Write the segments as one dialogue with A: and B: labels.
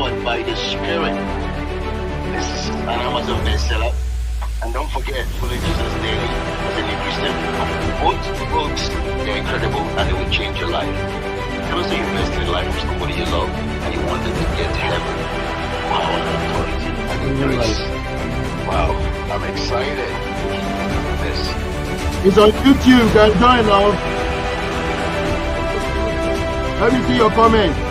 A: empowered by the Spirit. This is an Amazon bestseller. And don't forget, Follow Jesus Daily as a new Christian. Both books, they're incredible and they will change your life. And also, you invest in the life of somebody you love and you want them to get to heaven. Power and authority and grace. Wow, I'm excited. This.
B: It's on YouTube. Can join now. Let me see your comment.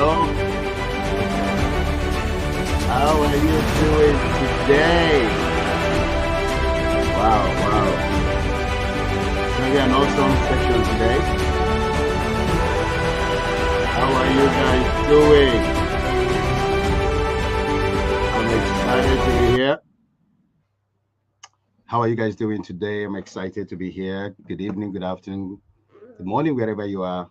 B: hello. How are you doing today? Wow, wow. It's gonna be an awesome session today. How are you guys doing? I'm excited to be here. How are you guys doing today? I'm excited to be here. Good evening, good afternoon, good morning, wherever you are.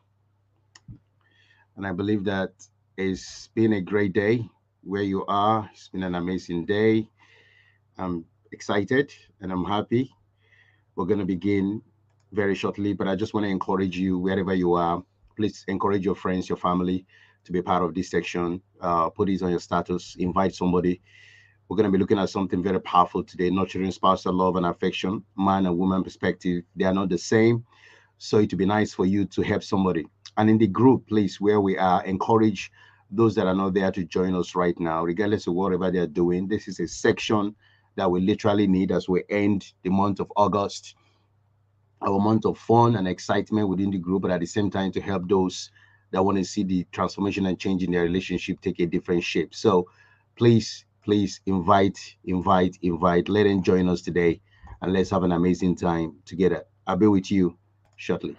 B: And I believe that it's been a great day where you are. It's been an amazing day. I'm excited and I'm happy. We're going to begin very shortly, but I just want to encourage you wherever you are. Please encourage your friends, your family to be part of this section. Put it on your status, invite somebody. We're going to be looking at something very powerful today, nurturing spousal love and affection, man and woman perspective. They are not the same. So it would be nice for you to help somebody. And in the group, please, where we are, encourage those that are not there to join us right now, regardless of whatever they're doing. This is a section that we literally need as we end the month of August, our month of fun and excitement within the group, but at the same time to help those that want to see the transformation and change in their relationship take a different shape. So please invite. Let them join us today and let's have an amazing time together. I'll be with you shortly.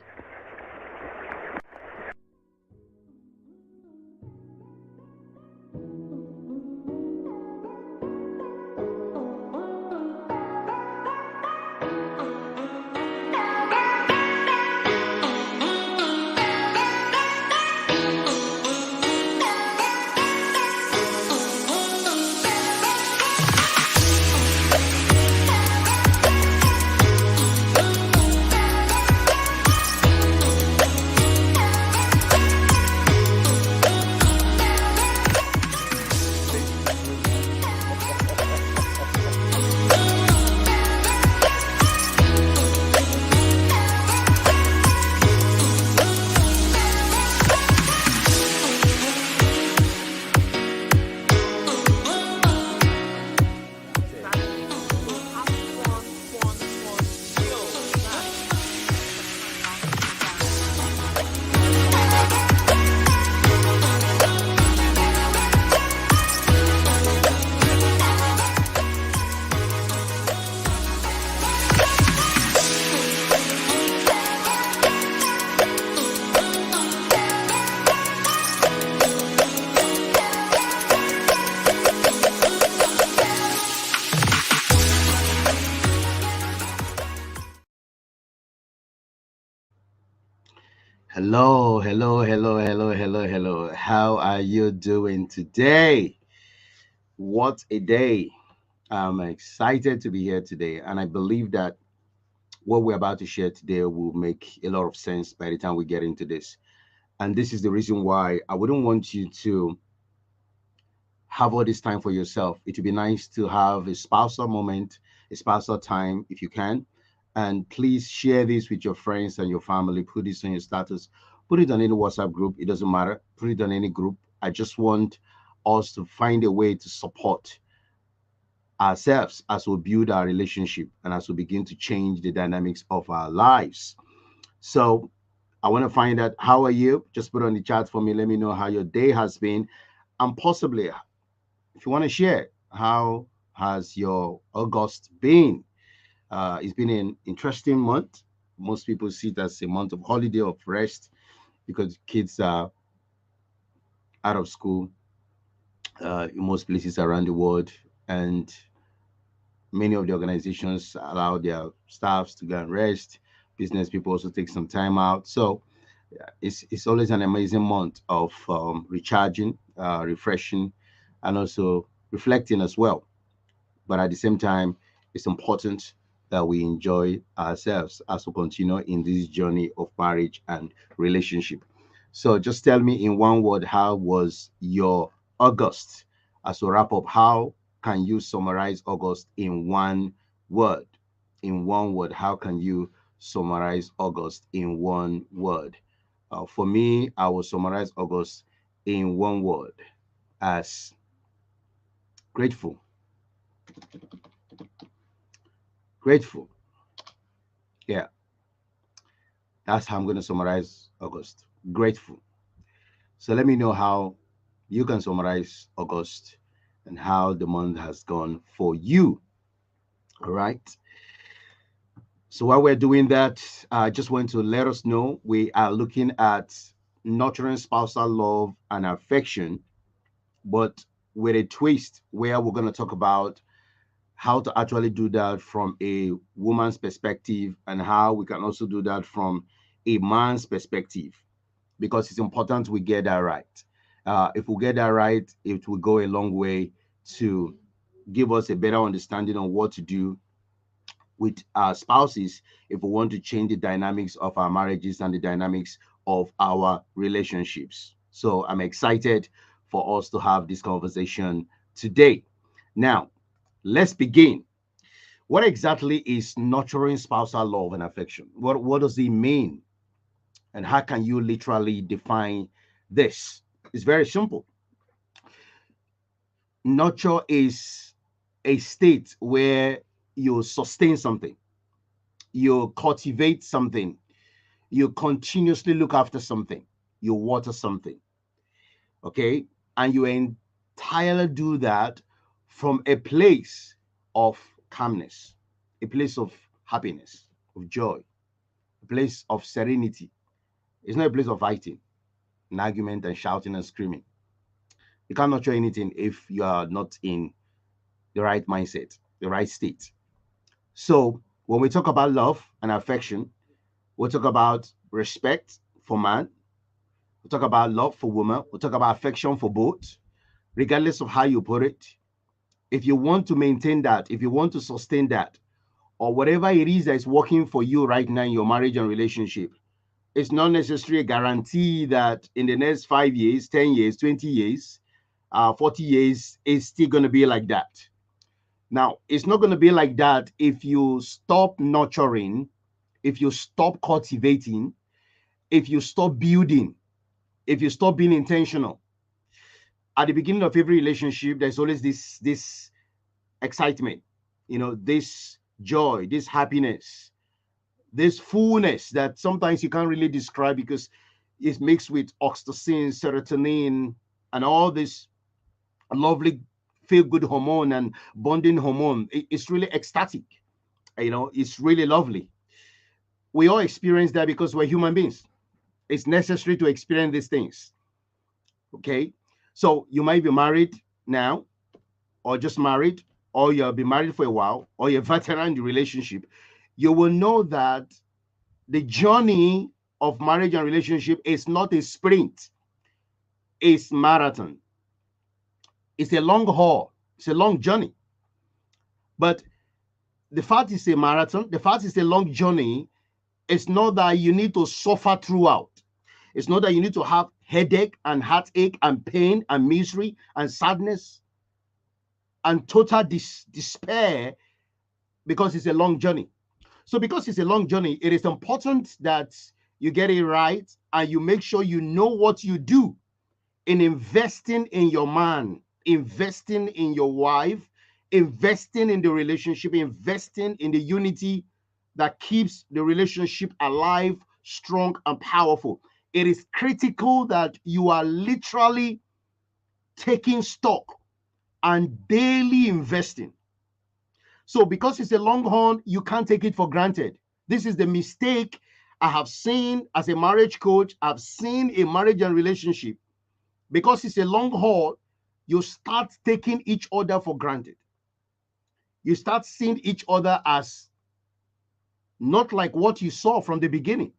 B: Hello. How are you doing today? What a day. I'm excited to be here today. And I believe that what we're about to share today will make a lot of sense by the time we get into this. And this is the reason why I wouldn't want you to have all this time for yourself. It would be nice to have a spousal moment, a spousal time if you can. And please share this with your friends and your family. Put this on your status. Put it on any WhatsApp group. It doesn't matter. Put it on any group. I just want us to find a way to support ourselves as we build our relationship and as we begin to change the dynamics of our lives. So I want to find out how are you? Just put on the chat for me. Let me know how your day has been. And possibly if you want to share, how has your August been? It's been an interesting month. Most people see it as a month of holiday, of rest, because kids are out of school in most places around the world. And many of the organizations allow their staffs to go and rest. Business people also take some time out. So it's always an amazing month of recharging, refreshing, and also reflecting as well. But at the same time, it's important that we enjoy ourselves as we continue in this journey of marriage and relationship. So just tell me in one word, how was your August? As we wrap up, how can you summarize August in one word? In one word, how can you summarize August in one word? For me, I will summarize August in one word as grateful. Grateful. Yeah, that's how I'm going to summarize August. Grateful. So let me know how You can summarize August and how the month has gone for you. All right. So while we're doing that, I just want to let us know we are looking at nurturing spousal love and affection, but with a twist where we're going to talk about how to actually do that from a woman's perspective and how we can also do that from a man's perspective, because it's important we get that right. If we get that right, it will go a long way to give us a better understanding on what to do with our spouses if we want to change the dynamics of our marriages and the dynamics of our relationships. So I'm excited for us to have this conversation today. Now, let's begin. What exactly is nurturing spousal love and affection? What does it mean? And how can you literally define this? It's very simple. Nurture is a state where you sustain something, you cultivate something, you continuously look after something, you water something, okay? And you entirely do that from a place of calmness, a place of happiness, of joy, a place of serenity. It's not a place of fighting, an argument, and shouting and screaming. You can't nurture anything if you are not in the right mindset, the right state. So when we talk about love and affection, we'll talk about respect for man, we'll talk about love for woman, we'll talk about affection for both, regardless of how you put it. If you want to maintain that, if you want to sustain that, or whatever it is that is working for you right now in your marriage and relationship, it's not necessarily a guarantee that in the next 5 years, 10 years, 20 years, 40 years, it's still going to be like that. Now, it's not going to be like that if you stop nurturing, if you stop cultivating, if you stop building, if you stop being intentional. At the beginning of every relationship, there's always this excitement, this joy, this happiness, this fullness that sometimes you can't really describe because it's mixed with oxytocin, serotonin, and all this lovely feel good hormone and bonding hormone. It's really ecstatic. It's really lovely. We all experience that because we're human beings. It's necessary to experience these things. Okay. So you might be married now, or just married, or you'll be married for a while, or you're veteran in the relationship. You will know that the journey of marriage and relationship is not a sprint, it's marathon. It's a long haul, it's a long journey. But the fact is a marathon, the fact is a long journey. It's not that you need to suffer throughout. It's not that you need to have headache and heartache and pain and misery and sadness and total despair, because it's a long journey. So because it's a long journey, it is important that you get it right and you make sure you know what you do in investing in your man, investing in your wife, investing in the relationship, investing in the unity that keeps the relationship alive, strong, and powerful. It is critical that you are literally taking stock and daily investing. So because it's a long haul, you can't take it for granted. This is the mistake I have seen as a marriage coach. I've seen a marriage and relationship. Because it's a long haul, you start taking each other for granted. You start seeing each other as not like what you saw from the beginning.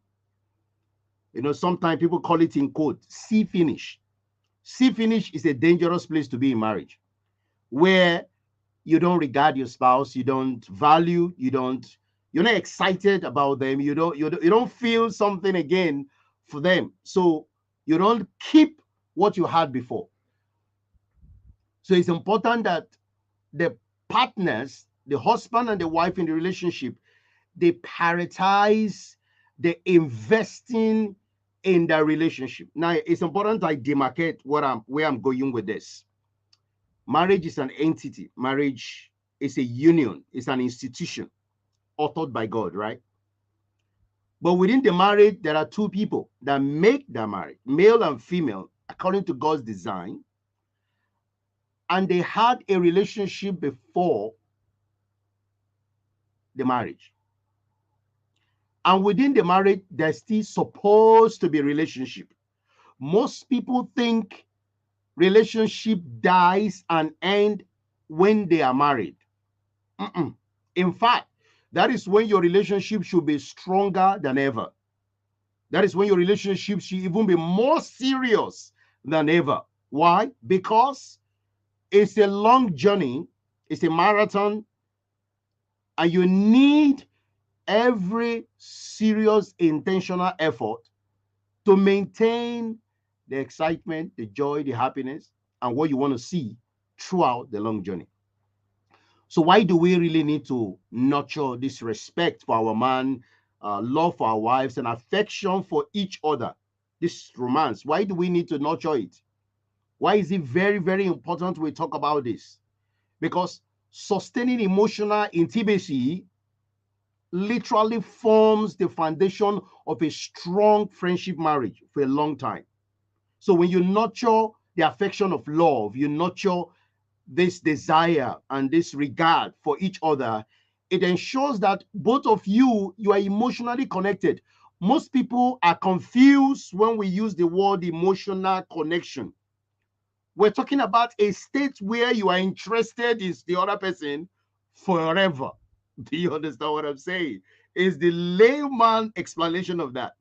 B: Sometimes people call it in quote, see finish. See finish is a dangerous place to be in marriage, where you don't regard your spouse, you don't value, you're not excited about them, you don't feel something again for them. So you don't keep what you had before. So it's important that the partners, the husband and the wife in the relationship, they prioritize the investing in their relationship. Now, it's important I demarcate where I'm going with this. Marriage is an entity. Marriage is a union. It's an institution authored by God, right? But within the marriage, there are two people that make the marriage, male and female, according to God's design. and they had a relationship before the marriage. And within the marriage, there's still supposed to be a relationship. Most people think relationship dies and end when they are married. Mm-mm. In fact, that is when your relationship should be stronger than ever. That is when your relationship should even be more serious than ever. Why? Because it's a long journey, it's a marathon, and you need every serious intentional effort to maintain the excitement, the joy, the happiness, and what you want to see throughout the long journey. So why do we really need to nurture this respect for our man, love for our wives, and affection for each other? This romance, why do we need to nurture it? Why is it very, very important we talk about this? Because sustaining emotional intimacy literally forms the foundation of a strong friendship marriage for a long time. So when you nurture the affection of love, you nurture this desire and this regard for each other, it ensures that both of you are emotionally connected. Most people are confused when we use the word emotional connection. We're talking about a state where you are interested in the other person forever. Do you understand what I'm saying? Is the layman explanation of that.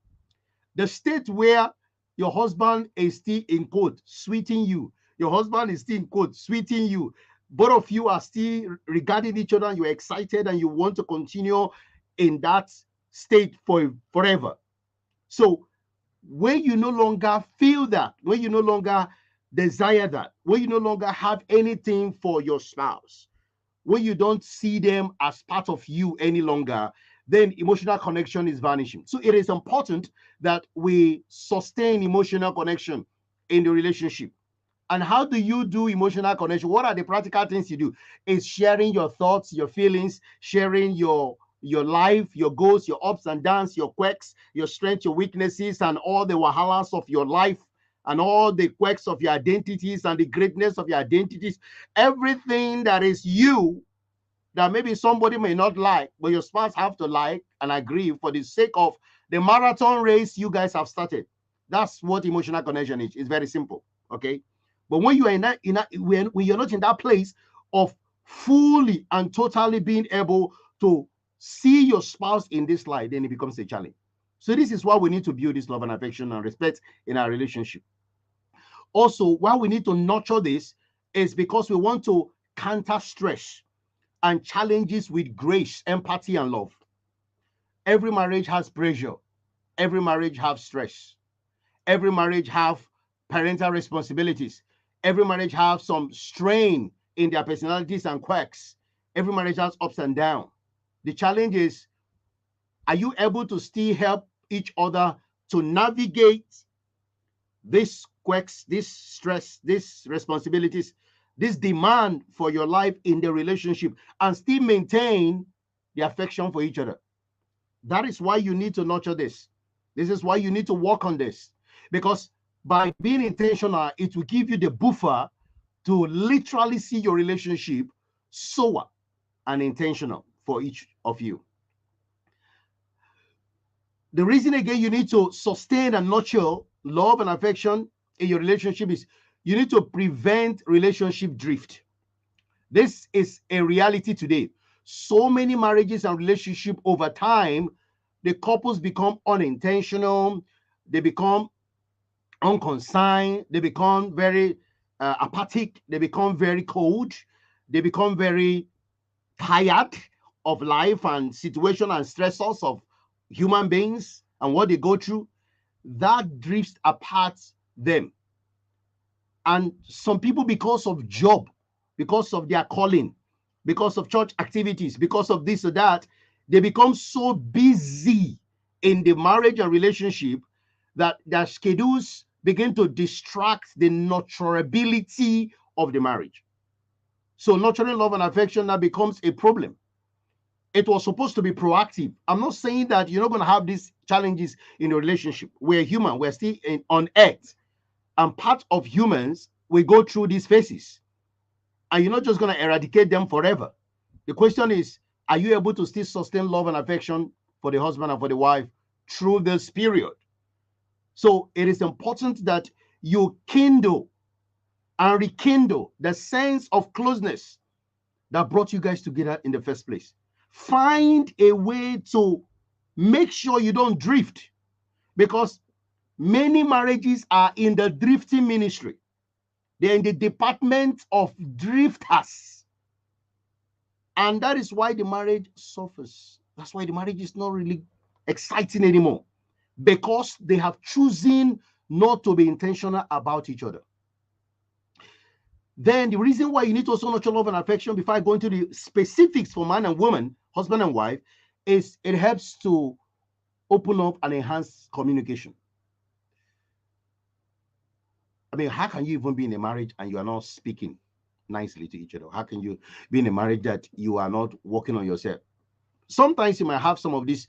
B: The state where your husband is still in quote sweeting you, your husband is still in quote sweeting you, both of you are still regarding each other and you're excited and you want to continue in that state for forever. So when you no longer feel that, when you no longer desire that, when you no longer have anything for your spouse, when you don't see them as part of you any longer, then emotional connection is vanishing. So it is important that we sustain emotional connection in the relationship. And how do you do emotional connection? What are the practical things you do? Is sharing your thoughts, your feelings, sharing your life, your goals, your ups and downs, your quirks, your strengths, your weaknesses, and all the wahalas of your life, and all the quirks of your identities and the greatness of your identities. Everything that is you that maybe somebody may not like, but your spouse have to like and agree for the sake of the marathon race you guys have started. That's what emotional connection is. It's very simple. Okay. But when you are when you're not in that place of fully and totally being able to see your spouse in this light, then it becomes a challenge. So this is why we need to build this love and affection and respect in our relationship. Also, why we need to nurture this is because we want to counter stress and challenges with grace, empathy, and love. Every marriage has pressure. Every marriage has stress. Every marriage have parental responsibilities. Every marriage have some strain in their personalities and quirks. Every marriage has ups and downs. The challenge is, are you able to still help each other to navigate these quirks, this stress, these responsibilities, this demand for your life in the relationship, and still maintain the affection for each other? That is why you need to nurture this. This is why you need to work on this. Because by being intentional, it will give you the buffer to literally see your relationship soar and intentional for each of you. The reason again you need to sustain and nurture love and affection in your relationship is you need to prevent relationship drift. This is a reality today. So many marriages and relationships over time, the couples become unintentional, they become unconcerned, they become very apathic, they become very cold, they become very tired of life and situation and stressors of human beings and what they go through. That drifts apart them. And some people, because of job, because of their calling, because of church activities, because of this or that, they become so busy in the marriage and relationship that their schedules begin to distract the nurturability of the marriage. So nurturing love and affection now becomes a problem. It was supposed to be proactive. I'm not saying that you're not going to have these challenges in a relationship. We're human. We're still on earth. And part of humans, we go through these phases. And you're not just going to eradicate them forever. The question is, are you able to still sustain love and affection for the husband and for the wife through this period? So it is important that you kindle and rekindle the sense of closeness that brought you guys together in the first place. Find a way to make sure you don't drift, because many marriages are in the drifting ministry. They're in the department of drifters. And that is why the marriage suffers. That's why the marriage is not really exciting anymore, because they have chosen not to be intentional about each other. Then the reason why you need to also nurture love and affection, before I go into the specifics for man and woman, husband and wife, is it helps to open up and enhance communication. I mean, how can you even be in a marriage and you are not speaking nicely to each other? How can you be in a marriage that you are not working on yourself? Sometimes you might have some of these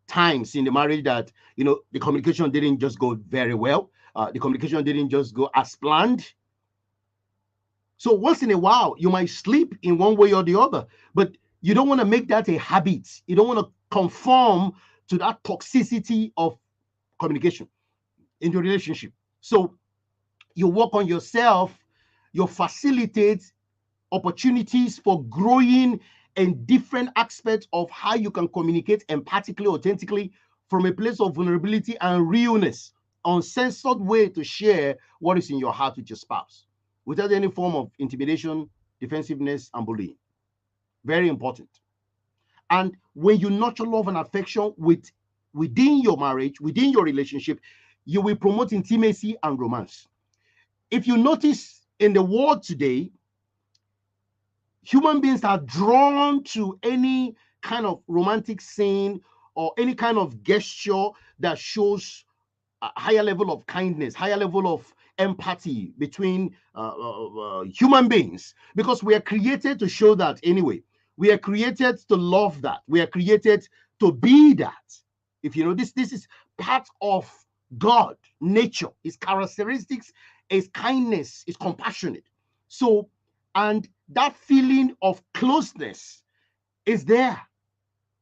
B: times in the marriage that, you know, the communication didn't just go very well. The communication didn't just go as planned. So once in a while, you might slip in one way or the other, but you don't want to make that a habit. You don't want to conform to that toxicity of communication in your relationship. So you work on yourself, you facilitate opportunities for growing in different aspects of how you can communicate empathically, authentically, from a place of vulnerability and realness, uncensored way to share what is in your heart with your spouse, without any form of intimidation, defensiveness, and bullying. Very important. And when you nurture love and affection within your marriage, within your relationship, you will promote intimacy and romance. If you notice in the world today, human beings are drawn to any kind of romantic scene or any kind of gesture that shows a higher level of kindness, higher level of empathy between human beings, because we are created to show that anyway. We are created to love that. We are created to be that. If you know, this is part of God, nature, his characteristics, his kindness, is compassionate. So, and that feeling of closeness is there.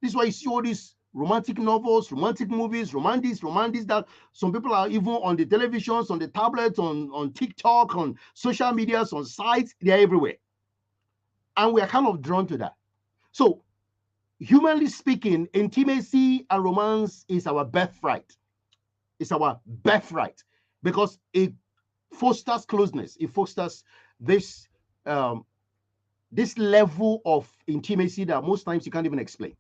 B: This is why you see all these romantic novels, romantic movies, romantics, that some people are even on the televisions, on the tablets, on TikTok, on social medias, on sites, they're everywhere. And we are kind of drawn to that. So, humanly speaking, intimacy and romance is our birthright. It's our birthright because it fosters closeness. It fosters this this level of intimacy that most times you can't even explain.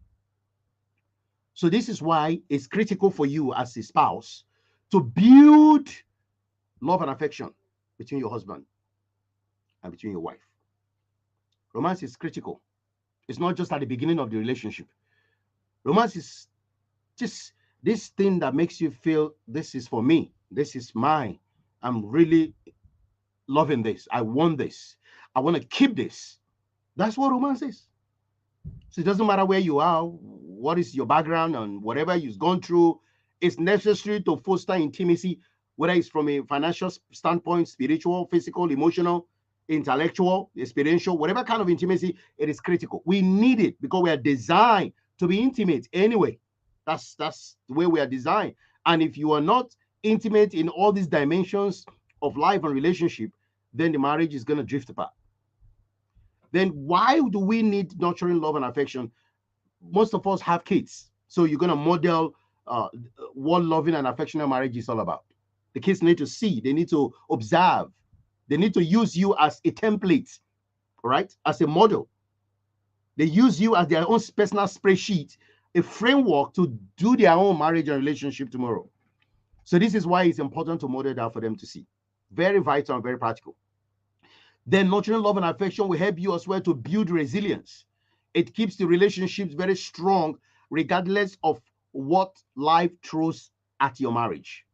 B: So this is why it's critical for you as a spouse to build love and affection between your husband and between your wife. Romance is critical. It's not just at the beginning of the relationship. Romance is just this thing that makes you feel this is for me. This is mine. I'm really loving this. I want this. I want to keep this. That's what romance is. So it doesn't matter where you are, what is your background, and whatever you've gone through, it's necessary to foster intimacy, whether it's from a financial standpoint, spiritual, physical, emotional, intellectual, experiential, whatever kind of intimacy, it is critical. We need it because we are designed to be intimate anyway. That's the way we are designed. And if you are not intimate in all these dimensions of life and relationship, then the marriage is going to drift apart. Then why do we need nurturing love and affection? Most of us have kids. So you're going to model what loving and affectionate marriage is all about. The kids need to see, they need to observe, they need to use you as a template, right? As a model. They use you as their own personal spreadsheet, a framework to do their own marriage and relationship tomorrow. So this is why it's important to model that for them to see. Very vital and very practical. Then nurturing love and affection will help you as well to build resilience. It keeps the relationships very strong regardless of what life throws at your marriage.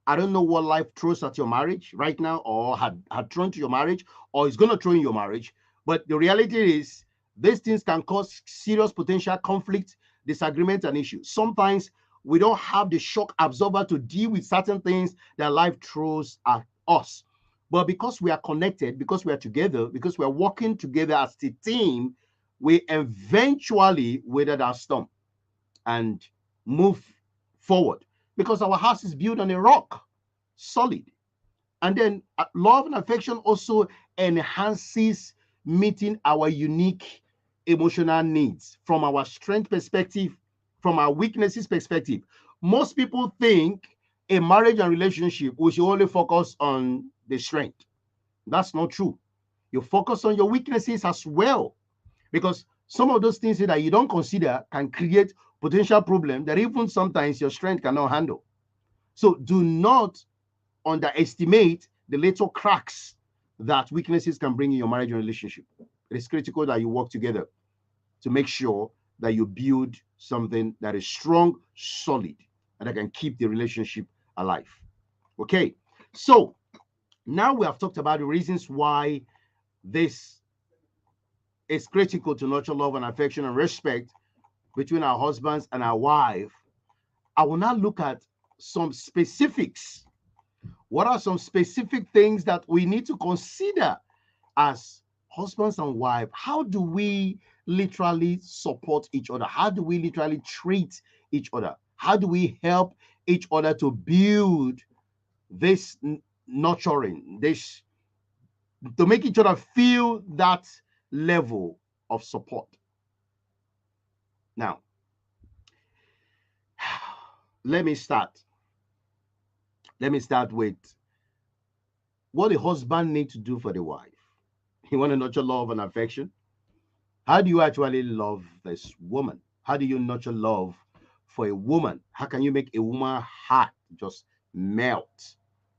B: I don't know what life throws at your marriage right now, or had thrown to your marriage, or is going to throw in your marriage. But the reality is, these things can cause serious potential conflict, disagreement, and issues. Sometimes we don't have the shock absorber to deal with certain things that life throws at us. But because we are connected, because we are together, because we are working together as a team, we eventually weather that storm and move forward, because our house is built on a rock, solid. And then love and affection also enhances meeting our unique emotional needs from our strength perspective, from our weaknesses perspective. Most people think a marriage and relationship we should only focus on the strength. That's not true. You focus on your weaknesses as well, because some of those things that you don't consider can create potential problem that even sometimes your strength cannot handle. So do not underestimate the little cracks that weaknesses can bring in your marriage and relationship. It is critical that you work together to make sure that you build something that is strong, solid, and that can keep the relationship alive. Okay, so now we have talked about the reasons why this is critical to nurture love and affection and respect between our husbands and our wife. I will now look at some specifics. What are some specific things that we need to consider as husbands and wives? How do we literally support each other? How do we literally treat each other? How do we help each other to build this nurturing, this, to make each other feel that level of support? Now, let me start. Let me start with what the husband needs to do for the wife. You want to nurture love and affection? How do you actually love this woman? How do you nurture love for a woman? How can you make a woman heart just melt?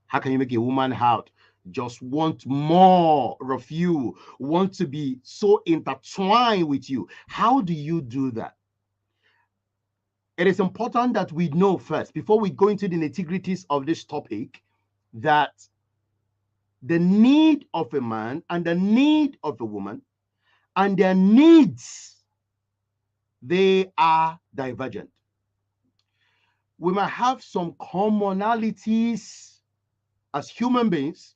B: How can you make a woman heart just want more of you, want to be so intertwined with you? How do you do that? It is important that we know first, before we go into the nitty-gritties of this topic, that the need of a man and the need of a woman and their needs, they are divergent. We might have some commonalities as human beings,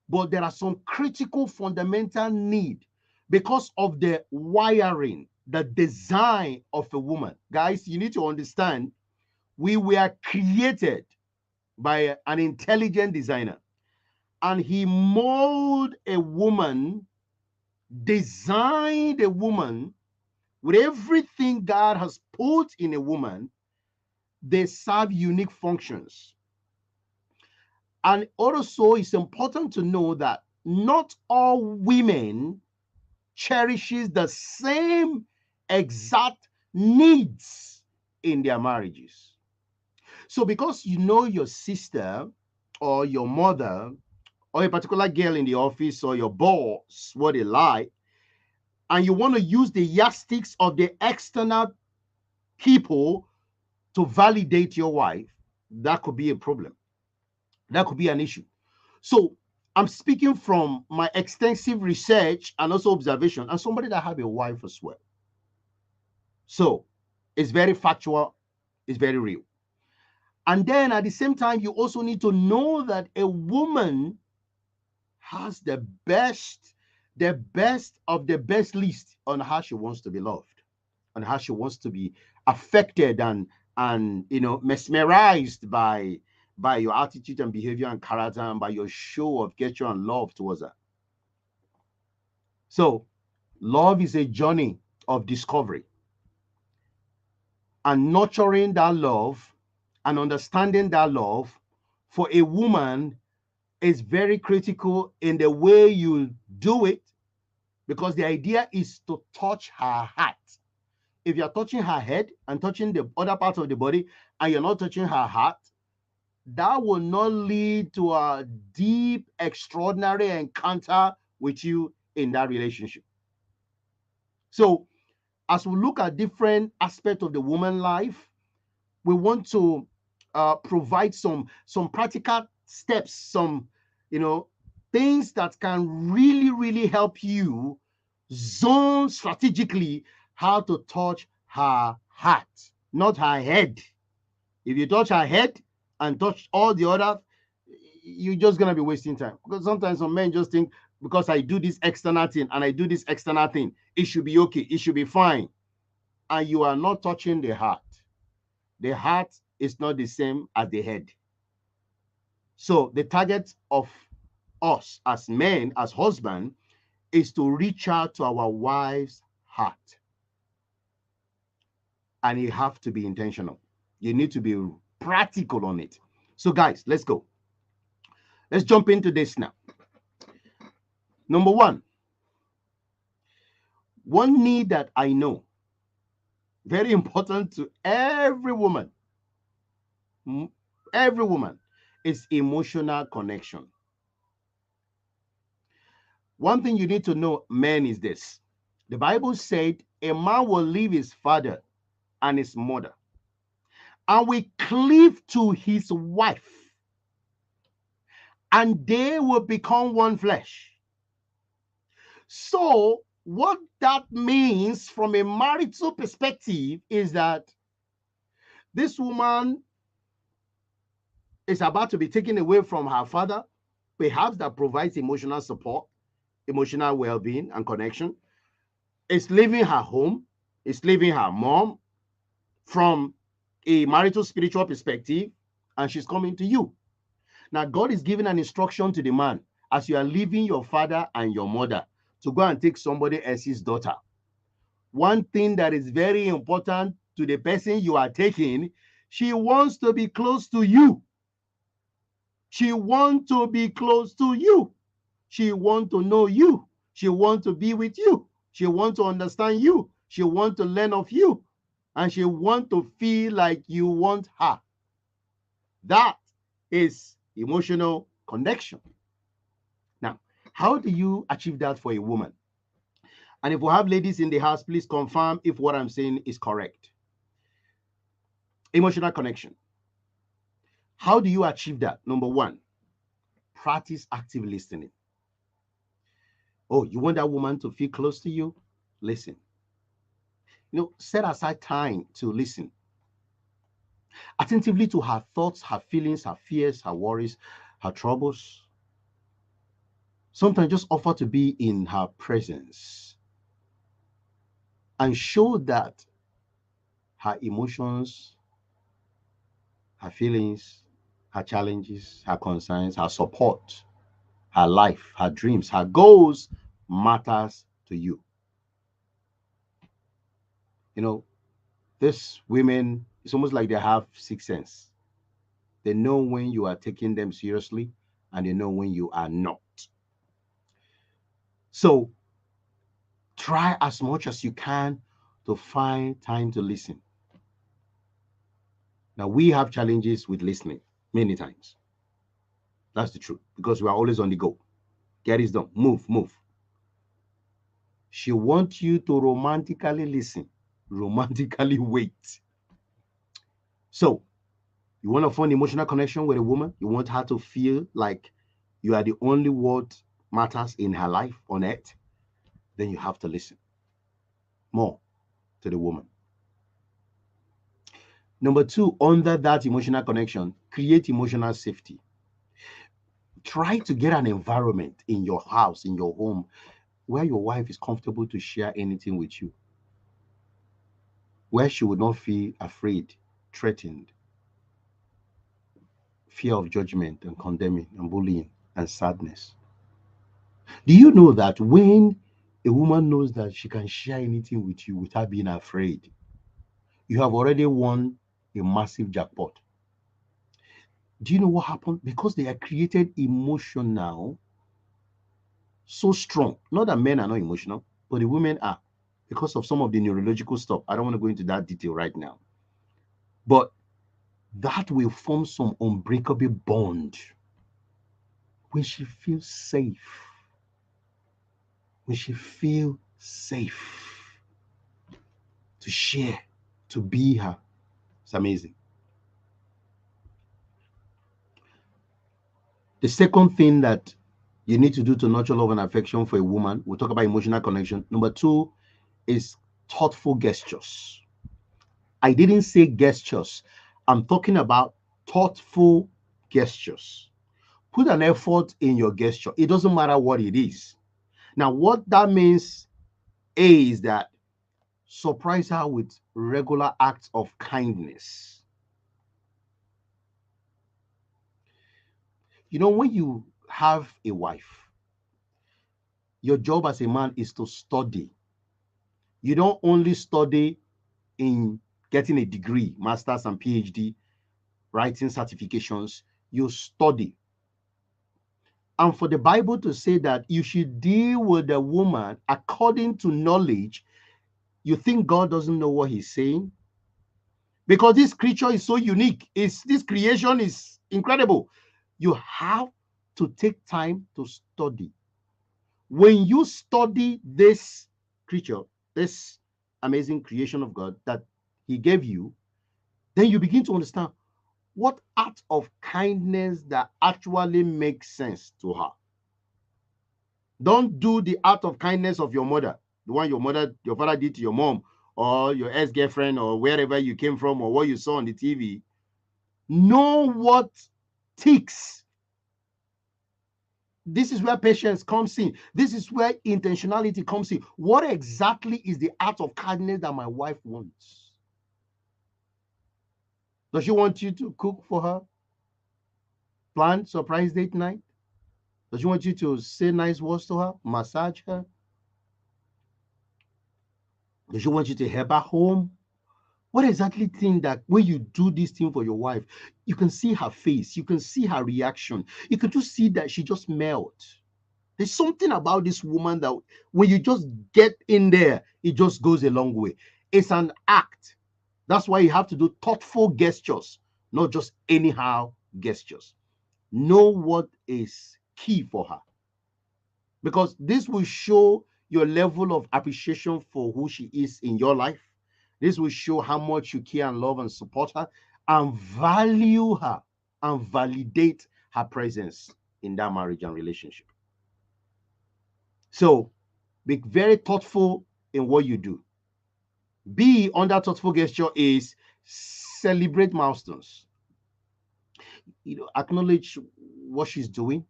B: but there are some critical fundamental need because of the wiring, the design of a woman. Guys, you need to understand, we were created by an intelligent designer, and he molded a woman, designed a woman with everything God has put in a woman. They serve unique functions. And also, it's important to know that not all women cherishes the same exact needs in their marriages. So because you know your sister or your mother or a particular girl in the office or your boss, what they like, and you want to use the yardsticks of the external people to validate your wife, that could be a problem. That could be an issue. So I'm speaking from my extensive research and also observation, and somebody that have a wife as well. So it's very factual, it's very real. And then at the same time, you also need to know that a woman has the best of the best list on how she wants to be loved, on how she wants to be affected and mesmerized by your attitude and behavior and character and by your show of gesture and love towards her. So love is a journey of discovery, and nurturing that love and understanding that love for a woman is very critical in the way you do it, because the idea is to touch her heart. If you're touching her head and touching the other parts of the body and you're not touching her heart, that will not lead to a deep, extraordinary encounter with you in that relationship. So as we look at different aspects of the woman life, we want to provide some practical steps, some things that can really help you zone strategically how to touch her heart, not her head. If you touch her head and touch all the other, you're just gonna be wasting time. Because sometimes some men just think because I do this external thing and I do this external thing, it should be okay, it should be fine. And you are not touching the heart. The heart is not the same as the head. So the target of us as men, as husband, is to reach out to our wife's heart. And you have to be intentional. You need to be practical on it. So guys, let's go. Let's jump into this now. Number one need that I know, very important to every woman, is emotional connection. One thing you need to know, men, is this. The Bible said a man will leave his father and his mother and will cleave to his wife, and they will become one flesh. So what that means from a marital perspective is that this woman is about to be taken away from her father, perhaps that provides emotional support, emotional well-being and connection. It's leaving her home, it's leaving her mom from a marital spiritual perspective, and she's coming to you. Now, God is giving an instruction to the man as you are leaving your father and your mother to go and take somebody else's daughter. One thing that is very important to the person you are taking, she wants to be close to you. She wants to be close to you. She wants to know you. She wants to be with you. She wants to understand you. She wants to learn of you. And she wants to feel like you want her. That is emotional connection. Now, how do you achieve that for a woman? And if we have ladies in the house, please confirm if what I'm saying is correct. Emotional connection. How do you achieve that? Number one, practice active listening. Oh, you want that woman to feel close to you? Listen. Set aside time to listen attentively to her thoughts, her feelings, her fears, her worries, her troubles. Sometimes just offer to be in her presence and show that her emotions, her feelings, her challenges, her concerns, her support, her life, her dreams, her goals matters to you. These women, it's almost like they have sixth sense. They know when you are taking them seriously and they know when you are not. So try as much as you can to find time to listen. Now, we have challenges with listening many times. That's the truth, because we are always on the go. Get it done. Move. She wants you to romantically listen, romantically wait. So, you want to form emotional connection with a woman? You want her to feel like you are the only what matters in her life on earth? Then you have to listen more to the woman. Number two, under that emotional connection, create emotional safety. Try to get an environment in your house, in your home, where your wife is comfortable to share anything with you, where she would not feel afraid, threatened, fear of judgment and condemning and bullying and sadness. Do you know that when a woman knows that she can share anything with you without being afraid, you have already won a massive jackpot? Do you know what happened? Because they are created emotional, so strong. Not that men are not emotional, but the women are, because of some of the neurological stuff. I don't want to go into that detail right now. But that will form some unbreakable bond when she feels safe. When she feels safe to share, to be her. It's amazing. The second thing that you need to do to nurture love and affection for a woman, we'll talk about emotional connection. Number two is thoughtful gestures. I didn't say gestures. I'm talking about thoughtful gestures. put an effort in your gesture. It doesn't matter what it is. Now, what that means is that surprise her with regular acts of kindness. You know, when you have a wife, your job as a man is to study. You don't only study in getting a degree, master's and PhD, writing certifications. You study. And for the Bible to say that you should deal with a woman according to knowledge, you think God doesn't know what he's saying? Because this creature is so unique. This creation is incredible. You have to take time to study. When you study this creature, this amazing creation of God that he gave you, then you begin to understand what act of kindness that actually makes sense to her. Don't do the act of kindness of your mother, the one your father did to your mom, or your ex-girlfriend, or wherever you came from, or what you saw on the TV. Know what ticks. This is where patience comes in. This is where intentionality comes in. What exactly is the act of kindness that my wife wants? Does she want you to cook for her? Plan surprise date night? Does she want you to say nice words to her? Massage her? Does she want you to help her home? What exactly thing that when you do this thing for your wife, you can see her face, you can see her reaction, you can just see that she just melts. There's something about this woman that when you just get in there, it just goes a long way. It's an act. That's why you have to do thoughtful gestures, not just anyhow gestures. Know what is key for her, because this will show your level of appreciation for who she is in your life. This will show how much you care and love and support her and value her and validate her presence in that marriage and relationship. So be very thoughtful in what you do. B on that thoughtful gesture is celebrate milestones. Acknowledge what she's doing.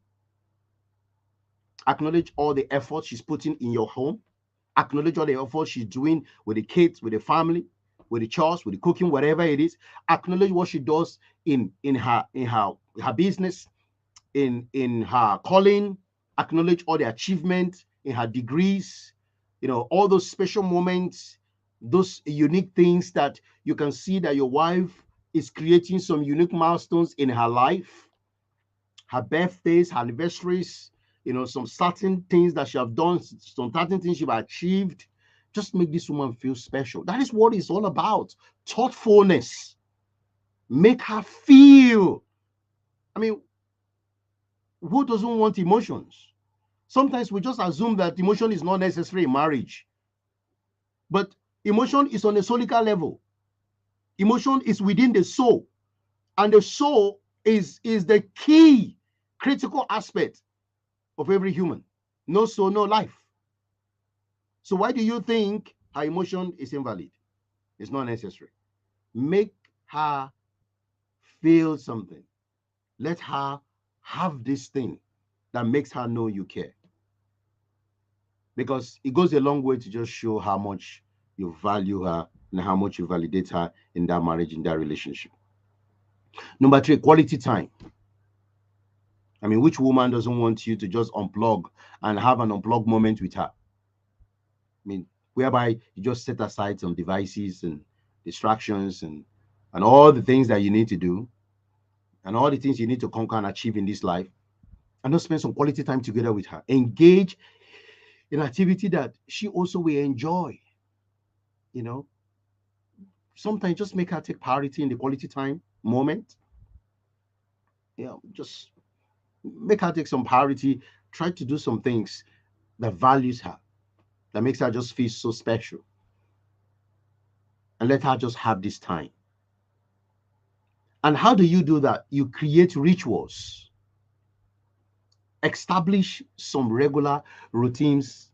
B: Acknowledge all the effort she's putting in your home. Acknowledge all the effort she's doing with the kids, with the family, with the chores, with the cooking, whatever it is. Acknowledge what she does in her business, in her calling. Acknowledge all the achievements in her degrees, all those special moments, those unique things that you can see that your wife is creating some unique milestones in her life, her birthdays, her anniversaries, some certain things that she have done, some certain things she've achieved. Just make this woman feel special. That is what it's all about. Thoughtfulness. Make her feel. I mean, who doesn't want emotions? Sometimes we just assume that emotion is not necessary in marriage. But emotion is on a solical level. Emotion is within the soul. And the soul is the key critical aspect of every human. No soul, no life. So why do you think her emotion is invalid? It's not necessary. Make her feel something. Let her have this thing that makes her know you care. Because it goes a long way to just show how much you value her and how much you validate her in that marriage, in that relationship. Number 3, quality time. I mean, which woman doesn't want you to just unplug and have an unplug moment with her? I mean, whereby you just set aside some devices and distractions and all the things that you need to do and all the things you need to conquer and achieve in this life, and just spend some quality time together with her. Engage in activity that she also will enjoy. Sometimes just make her take priority in the quality time moment. Just make her take some priority. Try to do some things that values her, that makes her just feel so special, and let her just have this time. And how do you do that? You create rituals. Establish some regular routines.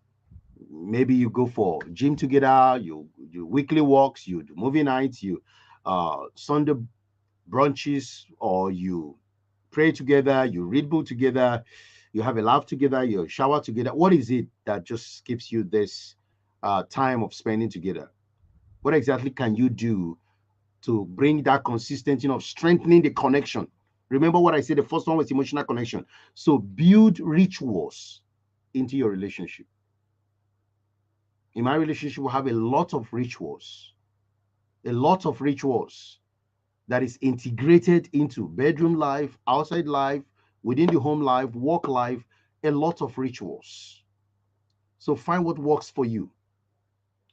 B: Maybe you go for gym together, you do weekly walks, you do movie nights, you Sunday brunches, or you pray together, you read book together, you have a laugh together, you shower together. What is it that just gives you this time of spending together? What exactly can you do to bring that consistency of strengthening the connection? Remember what I said, the first one was emotional connection. So build rituals into your relationship. In my relationship, we have a lot of rituals, that is integrated into bedroom life, outside life, within the home life, work life, a lot of rituals. So find what works for you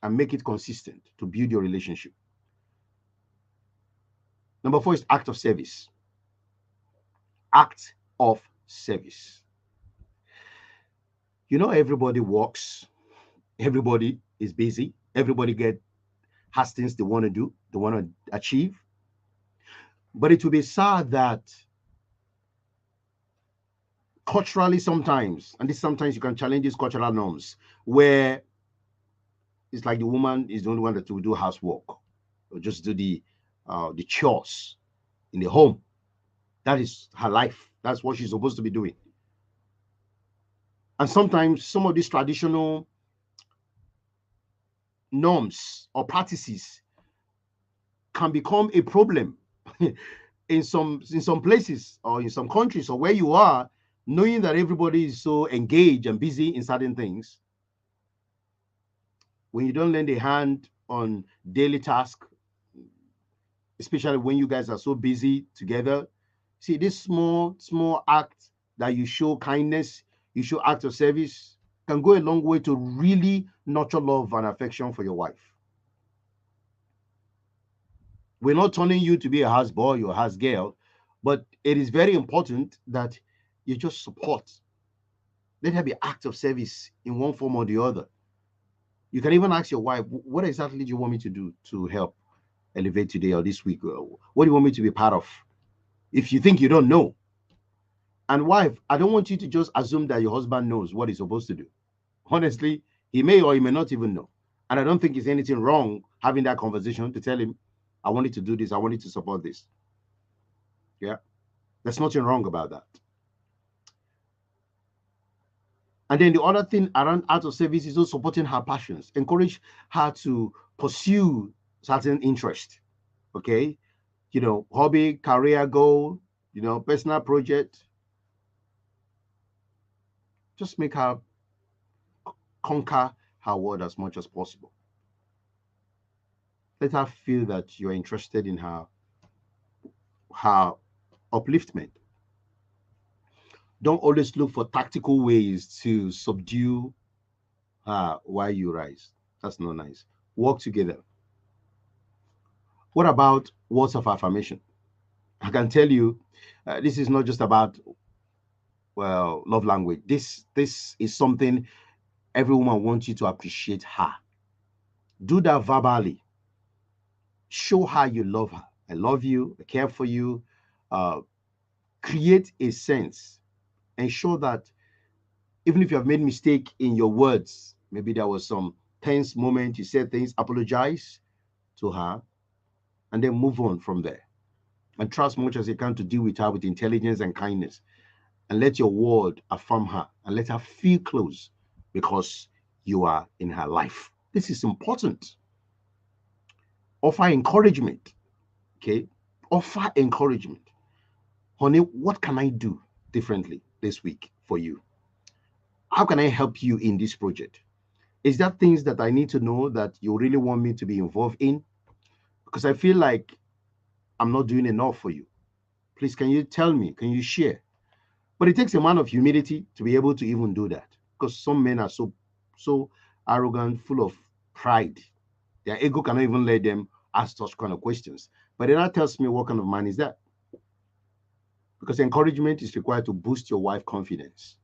B: and make it consistent to build your relationship. Number 4 is act of service. Act of service. You know, everybody works, everybody is busy, everybody has things they want to do, they want to achieve. But it will be sad that culturally sometimes, and this sometimes you can challenge these cultural norms, where it's like the woman is the only one that will do housework or just do the chores in the home. That is her life. That's what she's supposed to be doing. And sometimes some of these traditional norms or practices can become a problem in some places or in some countries or where you are, knowing that everybody is so engaged and busy in certain things. When you don't lend a hand on daily tasks, especially when you guys are so busy together, see this small act that you show kindness, you show act of service, can go a long way to really nurture love and affection for your wife. We're not turning you to be a house boy or house girl, but it is very important that you just support. Let there be act of service in one form or the other. You can even ask your wife, what exactly do you want me to do to help elevate today or this week? What do you want me to be part of? If you think you don't know. And wife, I don't want you to just assume that your husband knows what he's supposed to do. Honestly, he may or he may not even know. And I don't think there's anything wrong having that conversation to tell him, I wanted to do this, I wanted to support this. Yeah, there's nothing wrong about that. And then the other thing around act of service is also supporting her passions. Encourage her to pursue certain interest. Okay, hobby, career goal, personal project. Just make her conquer her world as much as possible. Let her feel that you're interested in her upliftment. Don't always look for tactical ways to subdue her while you rise. That's not nice. Work together. What about words of affirmation? I can tell you, this is not just about love language. This is something every woman wants you to appreciate her. Do that verbally. Show her you love her. I love you. I care for you. Create a sense. Ensure that even if you have made mistake in your words, maybe there was some tense moment, you said things, apologize to her, and then move on from there. And try as much as you can to deal with her with intelligence and kindness. And let your word affirm her and let her feel close because you are in her life. This is important. Offer encouragement. Okay? Offer encouragement. Honey, what can I do differently this week for you? How can I help you in this project? Is there things that I need to know that you really want me to be involved in? Because I feel like I'm not doing enough for you. Please, can you tell me? Can you share? But it takes a man of humility to be able to even do that. Because some men are so arrogant, full of pride. Their ego cannot even let them ask such kind of questions. But then that tells me what kind of man is that? Because encouragement is required to boost your wife's confidence,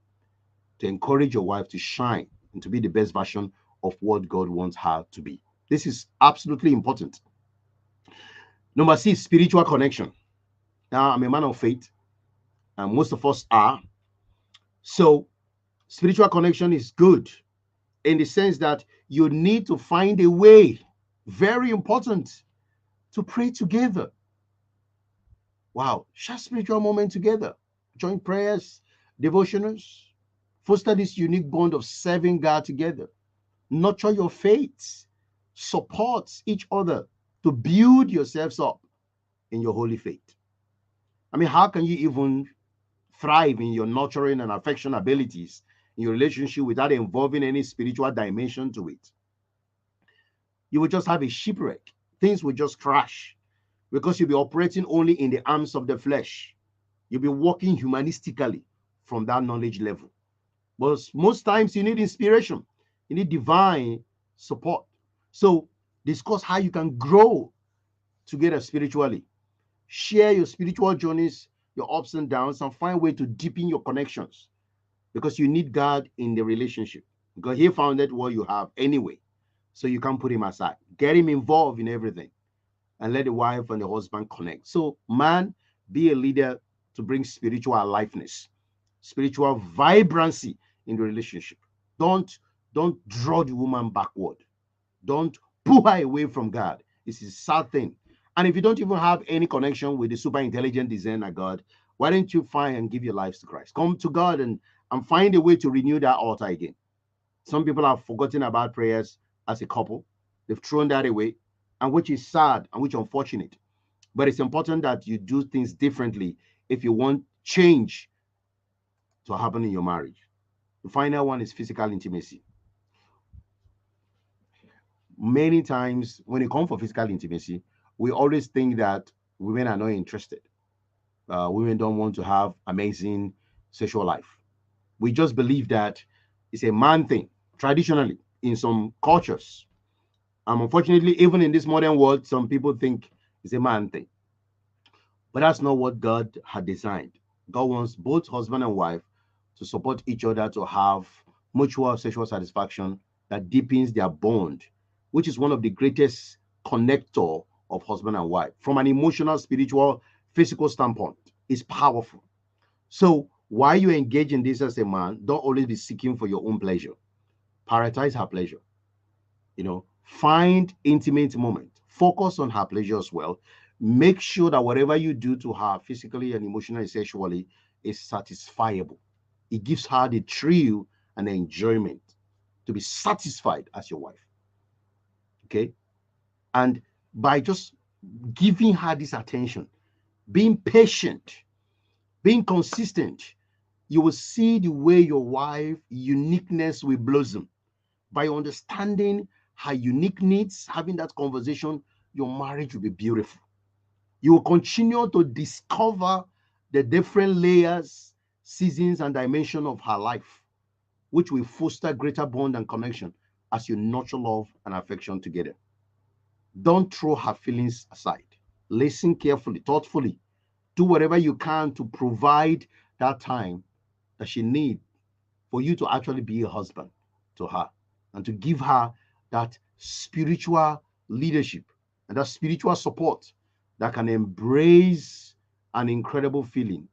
B: to encourage your wife to shine and to be the best version of what God wants her to be. This is absolutely important. Number 6, spiritual connection. Now, I'm a man of faith, and most of us are. So, spiritual connection is good in the sense that you need to find a way, very important, to pray together. Wow, share spiritual moment together. join prayers, devotionals. Foster this unique bond of serving God together. Nurture your faith. Support each other to build yourselves up in your holy faith. I mean, how can you even thrive in your nurturing and affection abilities in your relationship without involving any spiritual dimension to it? You will just have a shipwreck. Things will just crash because you'll be operating only in the arms of the flesh. You'll be walking humanistically from that knowledge level. But most times you need inspiration, you need divine support. So discuss how you can grow together spiritually. Share your spiritual journeys, your ups and downs, and find a way to deepen your connections because you need God in the relationship. Because He founded what you have anyway. So you can't put Him aside. Get Him involved in everything and let the wife and the husband connect. So, man, be a leader to bring spiritual aliveness, spiritual vibrancy in the relationship. Don't draw the woman backward. Don't pull her away from God. It's a sad thing. And if you don't even have any connection with the super intelligent designer God, why don't you find and give your lives to Christ? Come to God and find a way to renew that altar again. Some people have forgotten about prayers as a couple. They've thrown that away, and which is sad and which is unfortunate. But it's important that you do things differently if you want change to happen in your marriage. The final one is physical intimacy. Many times when it comes for physical intimacy, we always think that women are not interested. Women don't want to have amazing sexual life. We just believe that it's a man thing, traditionally, in some cultures. And unfortunately, even in this modern world, some people think it's a man thing. But that's not what God had designed. God wants both husband and wife to support each other to have mutual sexual satisfaction that deepens their bond, which is one of the greatest connector of husband and wife. From an emotional, spiritual, physical standpoint, is powerful. So while you engage in this as a man, don't always be seeking for your own pleasure. Prioritize her pleasure. Find intimate moment. Focus on her pleasure as well. Make sure that whatever you do to her physically and emotionally, sexually, is satisfiable. It gives her the thrill and the enjoyment to be satisfied as your wife. Okay? And by just giving her this attention, being patient, being consistent, you will see the way your wife uniqueness will blossom. By understanding her unique needs, having that conversation, your marriage will be beautiful. You will continue to discover the different layers, seasons, and dimensions of her life, which will foster greater bond and connection as you nurture love and affection together. Don't throw her feelings aside. Listen carefully, thoughtfully. Do whatever you can to provide that time that she needs for you to actually be a husband to her and to give her that spiritual leadership and that spiritual support that can embrace an incredible feeling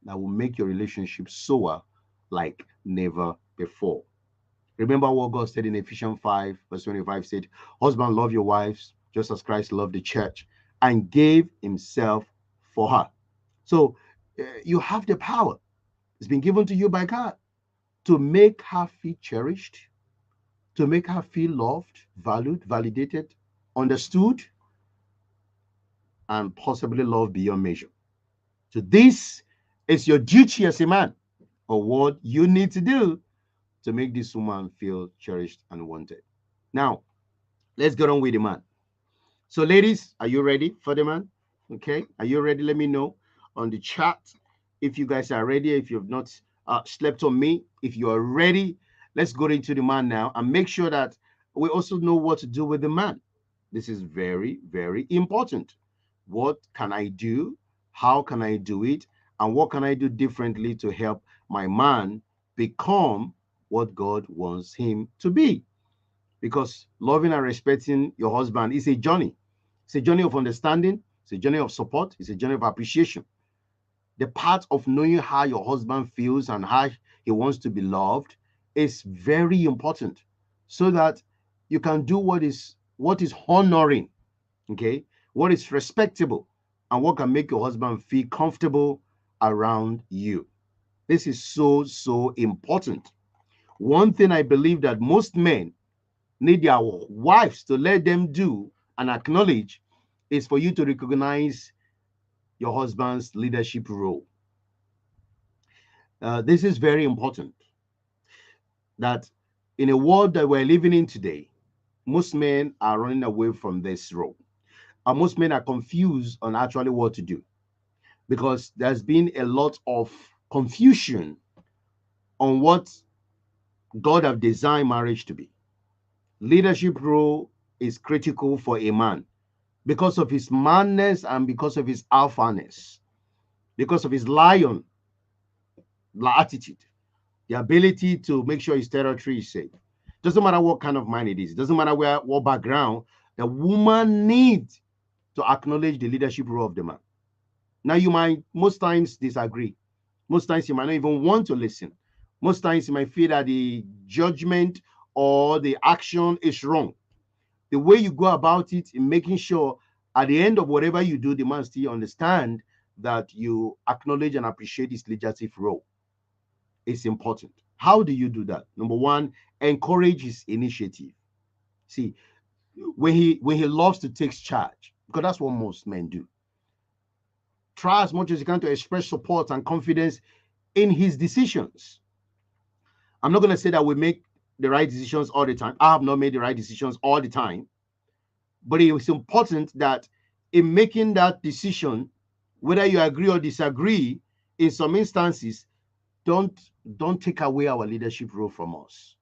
B: that will make your relationship soar like never before. Remember what God said in Ephesians 5, verse 25 said, husband, love your wives just as Christ loved the church and gave himself for her. So you have the power. It's been given to you by God to make her feel cherished, to make her feel loved, valued, validated, understood, and possibly loved beyond measure. So this is your duty as a man, or what you need to do to make this woman feel cherished and wanted. Now, let's get on with the man. So, ladies, are you ready for the man? Okay, are you ready? Let me know on the chat if you guys are ready. If you've not slept on me, if you are ready, let's go into the man now and make sure that we also know what to do with the man. This is very, very important. What can I do? How can I do it? And what can I do differently to help my man become what God wants him to be? Because loving and respecting your husband is a journey. It's a journey of understanding. It's a journey of support. It's a journey of appreciation. The part of knowing how your husband feels and how he wants to be loved is very important so that you can do what is honoring, okay, what is respectable, and what can make your husband feel comfortable around you. This is so, so important. One thing I believe that most men need their wives to let them do and acknowledge is for you to recognize your husband's leadership role. This is very important, that in a world that we're living in today, most men are running away from this role. And most men are confused on actually what to do, because there's been a lot of confusion on what God have designed marriage to be. Leadership role is critical for a man because of his manness and because of his alphaness, because of his lion attitude, the ability to make sure his territory is safe. Doesn't matter what kind of man it is, doesn't matter what background, the woman needs to acknowledge the leadership role of the man. Now, you might most times disagree. Most times you might not even want to listen. Most times you might feel that the judgment or the action is wrong. The way you go about it in making sure at the end of whatever you do, the man still understand that you acknowledge and appreciate his leadership role. It's important. How do you do that? Number one, encourage his initiative. See, when he loves to take charge, because that's what most men do. Try as much as you can to express support and confidence in his decisions. I'm not going to say that we make the right decisions all the time. I have not made the right decisions all the time. But it's important that in making that decision, whether you agree or disagree, in some instances, don't take away our leadership role from us.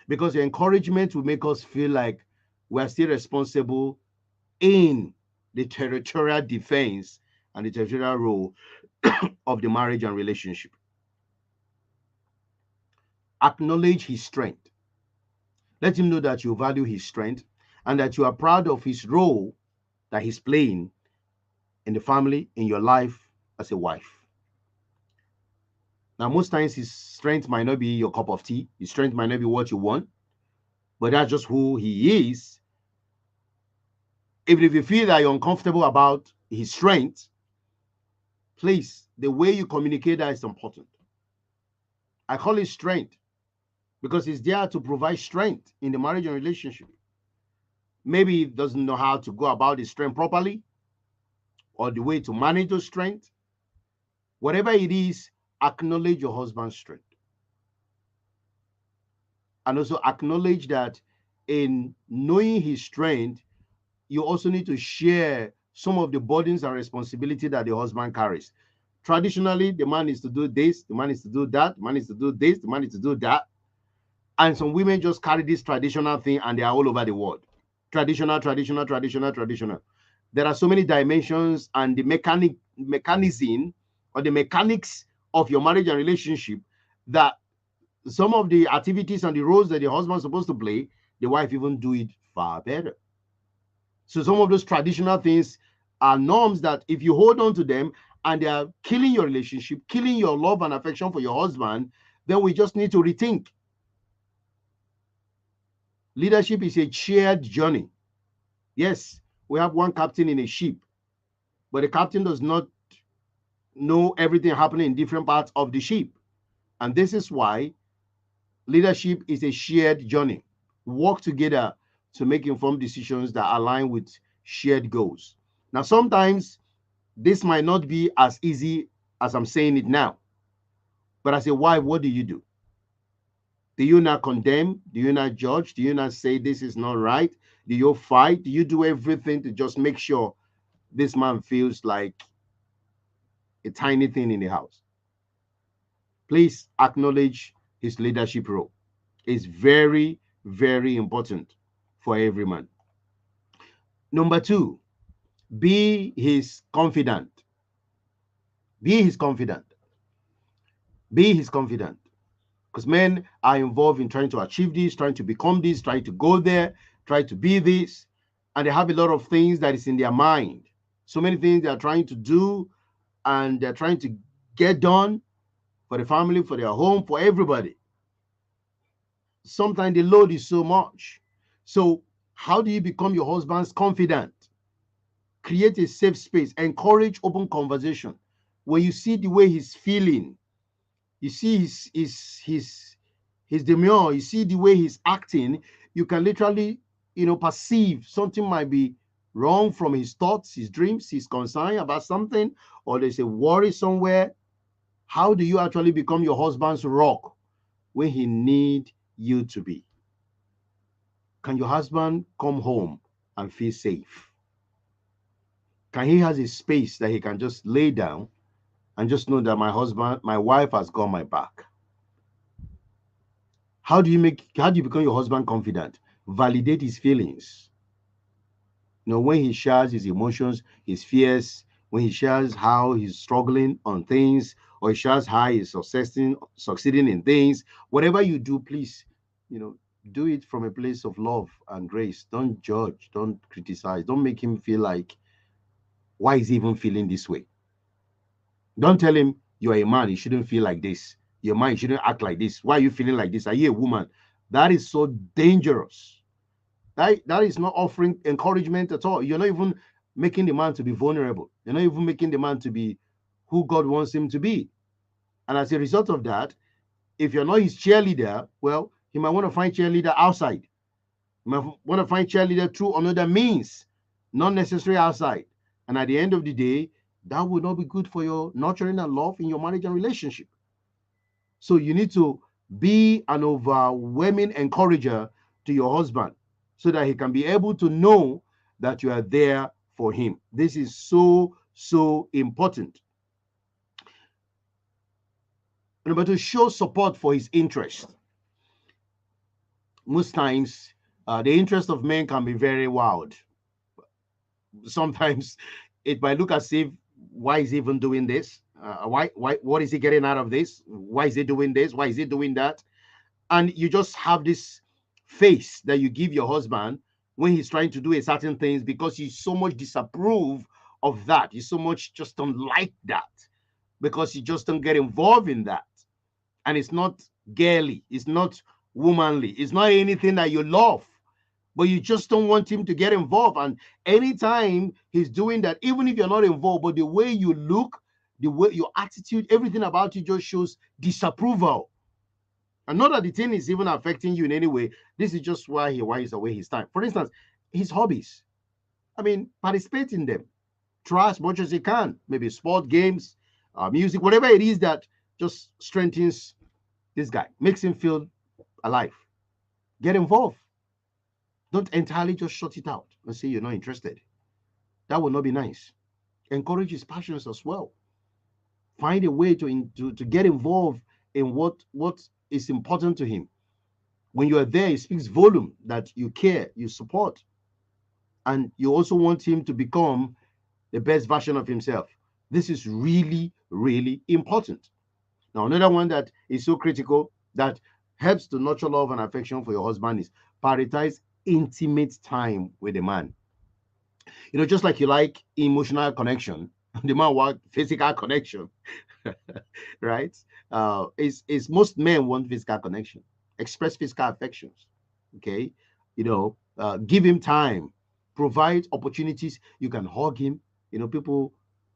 B: Because the encouragement will make us feel like we're still responsible in the territorial defense and the territorial role of the marriage and relationship. Acknowledge his strength. Let him know that you value his strength and that you are proud of his role that he's playing in the family, in your life as a wife. Now, most times his strength might not be your cup of tea. His strength might not be what you want, but that's just who he is. Even if you feel that you're uncomfortable about his strength, please, the way you communicate that is important. I call it strength because it's there to provide strength in the marriage and relationship. Maybe he doesn't know how to go about his strength properly or the way to manage those strength. Whatever it is, acknowledge your husband's strength. And also acknowledge that in knowing his strength, you also need to share some of the burdens and responsibility that the husband carries. Traditionally, the man is to do this, the man is to do that, the man is to do this, the man is to do that. And some women just carry this traditional thing and they are all over the world. Traditional, traditional, traditional, traditional. There are so many dimensions and the mechanism or the mechanics of your marriage and relationship that some of the activities and the roles that the husband is supposed to play, the wife even do it far better. So some of those traditional things are norms that if you hold on to them and they are killing your relationship, killing your love and affection for your husband, then we just need to rethink. Leadership is a shared journey. Yes, we have one captain in a ship, but the captain does not know everything happening in different parts of the ship. And this is why leadership is a shared journey. Work together to make informed decisions that align with shared goals. Now, sometimes this might not be as easy as I'm saying it now. But as a wife, what do you do? Do you not condemn? Do you not judge? Do you not say this is not right? Do you fight? Do you do everything to just make sure this man feels like a tiny thing in the house? Please acknowledge his leadership role. It's very, very important for every man. Number two, be his confidant. Be his confidant. Be his confidant. Because men are involved in trying to achieve this, trying to become this, trying to go there, try to be this. And they have a lot of things that is in their mind. So many things they are trying to do and they're trying to get done for the family, for their home, for everybody. Sometimes the load is so much. So how do you become your husband's confidant? Create a safe space. Encourage open conversation. when you see the way he's feeling, you see his demeanor, you see the way he's acting, you can literally, perceive something might be wrong from his thoughts, his dreams, his concern about something, or there's a worry somewhere. How do you actually become your husband's rock when he need you to be? Can your husband come home and feel safe? Can he has a space that he can just lay down and just know that my wife has got my back? How do you become your husband confident? Validate his feelings. When he shares his emotions, his fears, when he shares how he's struggling on things, or he shares how he's succeeding in things, whatever you do, please, do it from a place of love and grace. Don't judge, don't criticize, don't make him feel like, why is he even feeling this way? Don't tell him you're a man, you shouldn't feel like this. You're a man, you shouldn't act like this. Why are you feeling like this? Are you a woman? That is so dangerous. That is not offering encouragement at all. You're not even making the man to be vulnerable. You're not even making the man to be who God wants him to be. And as a result of that, if you're not his cheerleader, well, he might want to find cheerleader outside. He might want to find cheerleader through another means, not necessarily outside. And at the end of the day, that would not be good for your nurturing and love in your marriage and relationship. So you need to be an overwhelming encourager to your husband so that he can be able to know that you are there for him. This is so, so important. But to show support for his interest. Most times, the interest of men can be very wild. Sometimes it might look as if, why is he even doing this? What is he getting out of this? Why is he doing this? Why is he doing that? And you just have this face that you give your husband when he's trying to do a certain things, because you so much disapprove of that. You so much just don't like that, because you just don't get involved in that. And it's not girly, it's not womanly, it's not anything that you love, but you just don't want him to get involved. And anytime he's doing that, even if you're not involved, but the way you look, the way your attitude, everything about you just shows disapproval. And not that the thing is even affecting you in any way. This is just why he whiles away his time. For instance, his hobbies. Participate in them. Try as much as you can. Maybe sport, games, music, whatever it is that just strengthens this guy, makes him feel alive. Get involved. Don't entirely just shut it out and say you're not interested. That would not be nice. Encourage his passions as well. Find a way to get involved in what is important to him. When you are there, it speaks volume that you care, you support, and you also want him to become the best version of himself. This is really, really important. Now, another one that is so critical that helps to nurture love and affection for your husband is prioritize intimate time with the man. Just like you like emotional connection, the man want physical connection, right? Is most men want physical connection, express physical affections. Okay, give him time, provide opportunities. You can hug him. People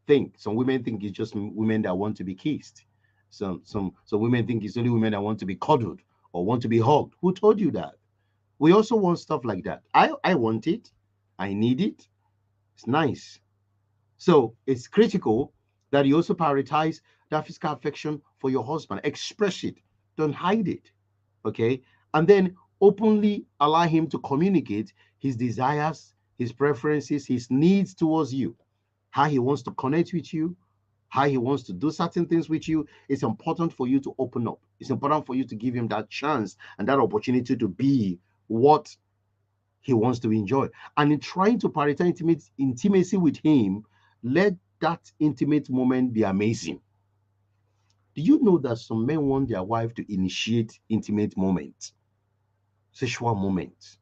B: think, some women think it's just women that want to be kissed. Some women think it's only women that want to be cuddled or want to be hugged. Who told you that? We also want stuff like that. I want it. I need it. It's nice. So it's critical that you also prioritize that physical affection for your husband. Express it. Don't hide it. Okay? And then openly allow him to communicate his desires, his preferences, his needs towards you, how he wants to connect with you, how he wants to do certain things with you. It's important for you to open up. It's important for you to give him that chance and that opportunity to be what he wants to enjoy. And in trying to prioritize intimacy with him, let that intimate moment be amazing. Do you know that some men want their wife to initiate intimate moments, sexual moments?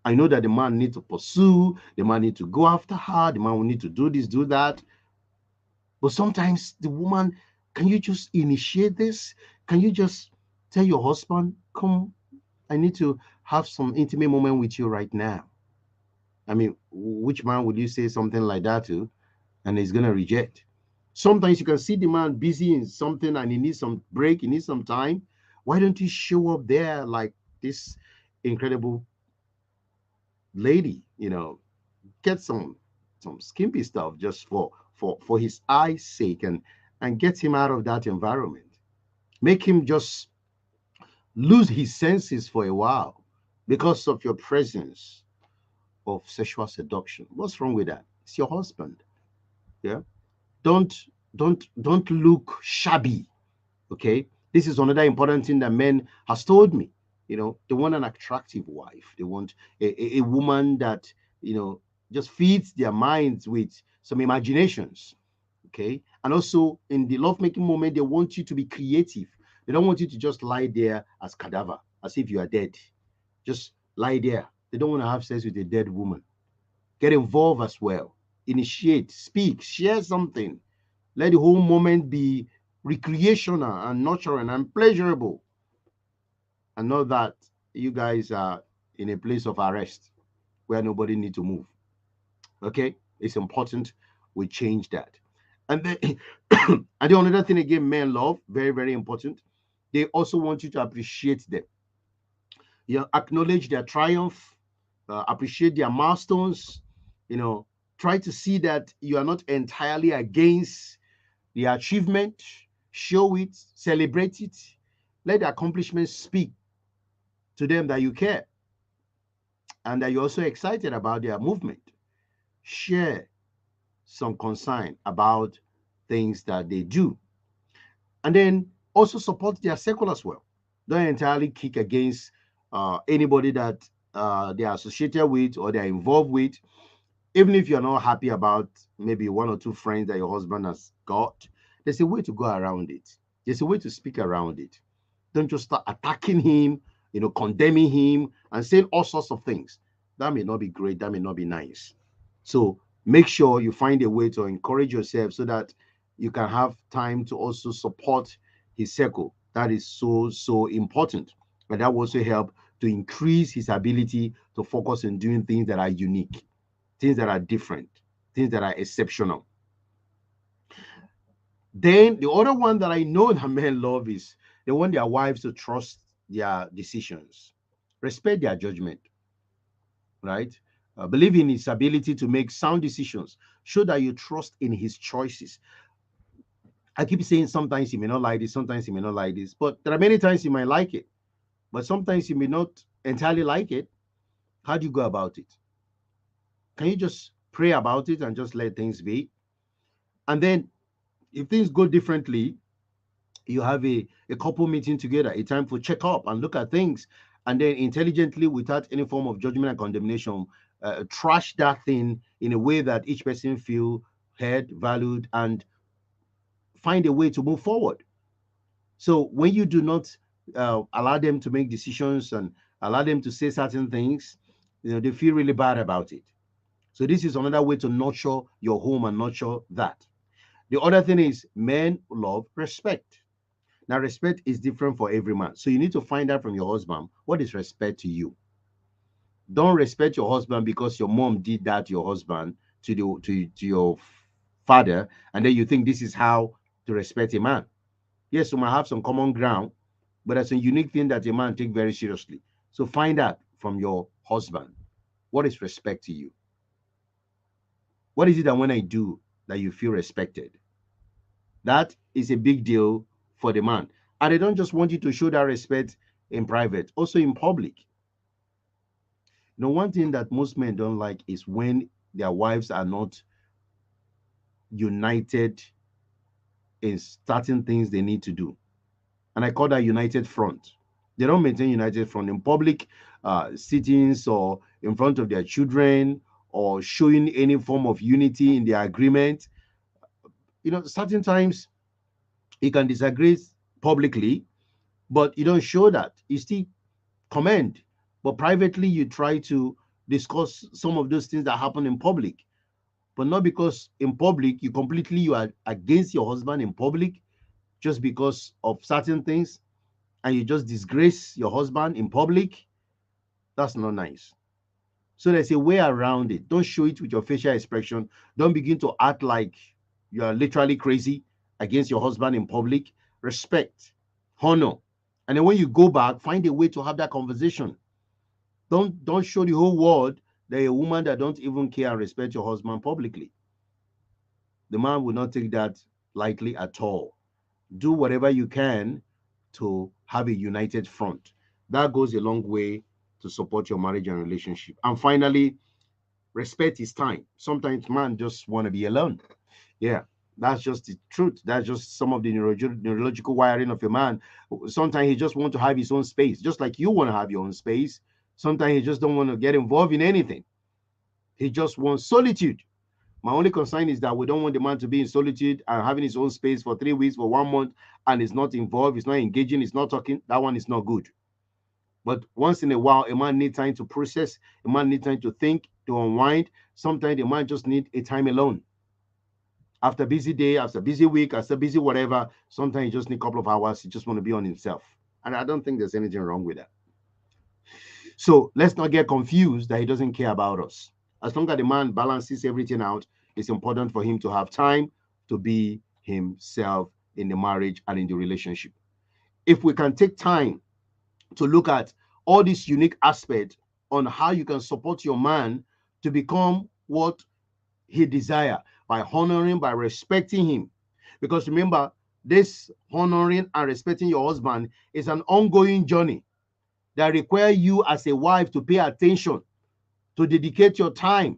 B: I know that the man needs to pursue, the man needs to go after her, the man will need to do this, do that. But sometimes the woman, can you just initiate this? Can you just tell your husband, come, I need to have some intimate moment with you right now? Which man would you say something like that to? and he's gonna reject. Sometimes you can see the man busy in something and he needs some break, he needs some time. Why don't you show up there like this incredible lady? Get some skimpy stuff just for his eyes sake, and get him out of that environment. Make him just lose his senses for a while because of your presence of sexual seduction. What's wrong with that? It's your husband. Yeah. Don't look shabby. Okay. This is another important thing that men has told me. They want an attractive wife. They want a woman that, just feeds their minds with some imaginations. Okay. And also in the lovemaking moment, they want you to be creative. They don't want you to just lie there as cadaver, as if you are dead. Just lie there. They don't want to have sex with a dead woman. Get involved as well. Initiate, speak, share something. Let the whole moment be recreational and nurturing and pleasurable. And not that you guys are in a place of arrest where nobody need to move. Okay? It's important we change that. And then and the another thing again, men love, very, very important. They also want you to appreciate them. Acknowledge their triumph, appreciate their milestones, you know, try to see that you are not entirely against the achievement, show it, celebrate it, let the accomplishments speak to them that you care and that you're also excited about their movement. Share some concern about things that they do. And then also support their circle as well. Don't entirely kick against anybody that they are associated with or they're involved with. Even if you're not happy about maybe one or two friends that your husband has got, there's a way to go around it. There's a way to speak around it. Don't just start attacking him, condemning him and saying all sorts of things. That may not be great. That may not be nice. So make sure you find a way to encourage yourself so that you can have time to also support his circle. That is so, so important. And that will also help to increase his ability to focus on doing things that are unique, things that are different, things that are exceptional. Then the other one that I know that men love is they want their wives to trust their decisions, respect their judgment, right? Believe in his ability to make sound decisions. Show that you trust in his choices. I keep saying sometimes he may not like this, sometimes he may not like this, but there are many times he might like it, but sometimes he may not entirely like it. How do you go about it? Can you just pray about it and just let things be? And then if things go differently, you have a couple meeting together, a time for check up and look at things, and then intelligently, without any form of judgment and condemnation, trash that thing in a way that each person feel heard, valued, and find a way to move forward. So when you do not allow them to make decisions and allow them to say certain things, they feel really bad about it. So this is another way to nurture your home and nurture that. The other thing is men love respect. Now, respect is different for every man. So you need to find out from your husband, what is respect to you? Don't respect your husband because your mom did that to your husband, to your father, and then you think this is how to respect a man. Yes, you might have some common ground, but that's a unique thing that a man take very seriously. So find out from your husband, what is respect to you? What is it that when I do that you feel respected? That is a big deal for the man. And they don't just want you to show that respect in private, also in public. One thing that most men don't like is when their wives are not united in certain things they need to do. And I call that united front. They don't maintain united front in public sittings or in front of their children or showing any form of unity in their agreement. Certain times you can disagree publicly, but you don't show that. You still comment, but privately you try to discuss some of those things that happen in public, but not because in public you are against your husband in public just because of certain things and you just disgrace your husband in public. That's not nice. So there's a way around it. Don't show it with your facial expression. Don't begin to act like you are literally crazy against your husband in public. Respect, honor. And then when you go back, find a way to have that conversation. Don't show the whole world that you're a woman that don't even care and respect your husband publicly. The man will not take that lightly at all. Do whatever you can to have a united front. That goes a long way to support your marriage and relationship. And finally, respect his time. Sometimes man just want to be alone. Yeah, that's just the truth. That's just some of the neurological wiring of a man. Sometimes he just want to have his own space, just like you want to have your own space. Sometimes he just don't want to get involved in anything. He just wants solitude. My only concern is that we don't want the man to be in solitude and having his own space for 3 weeks, for 1 month, and is not involved, he's not engaging, he's not talking. That one is not good. But once in a while, a man needs time to process, a man needs time to think, to unwind. Sometimes the man just needs a time alone. After a busy day, after a busy week, after busy whatever, sometimes he just need a couple of hours. He just want to be on himself. And I don't think there's anything wrong with that. So let's not get confused that he doesn't care about us. As long as the man balances everything out, it's important for him to have time to be himself in the marriage and in the relationship. If we can take time to look at all these unique aspects on how you can support your man to become what he desires by honoring, by respecting him. Because remember, this honoring and respecting your husband is an ongoing journey that requires you as a wife to pay attention, to dedicate your time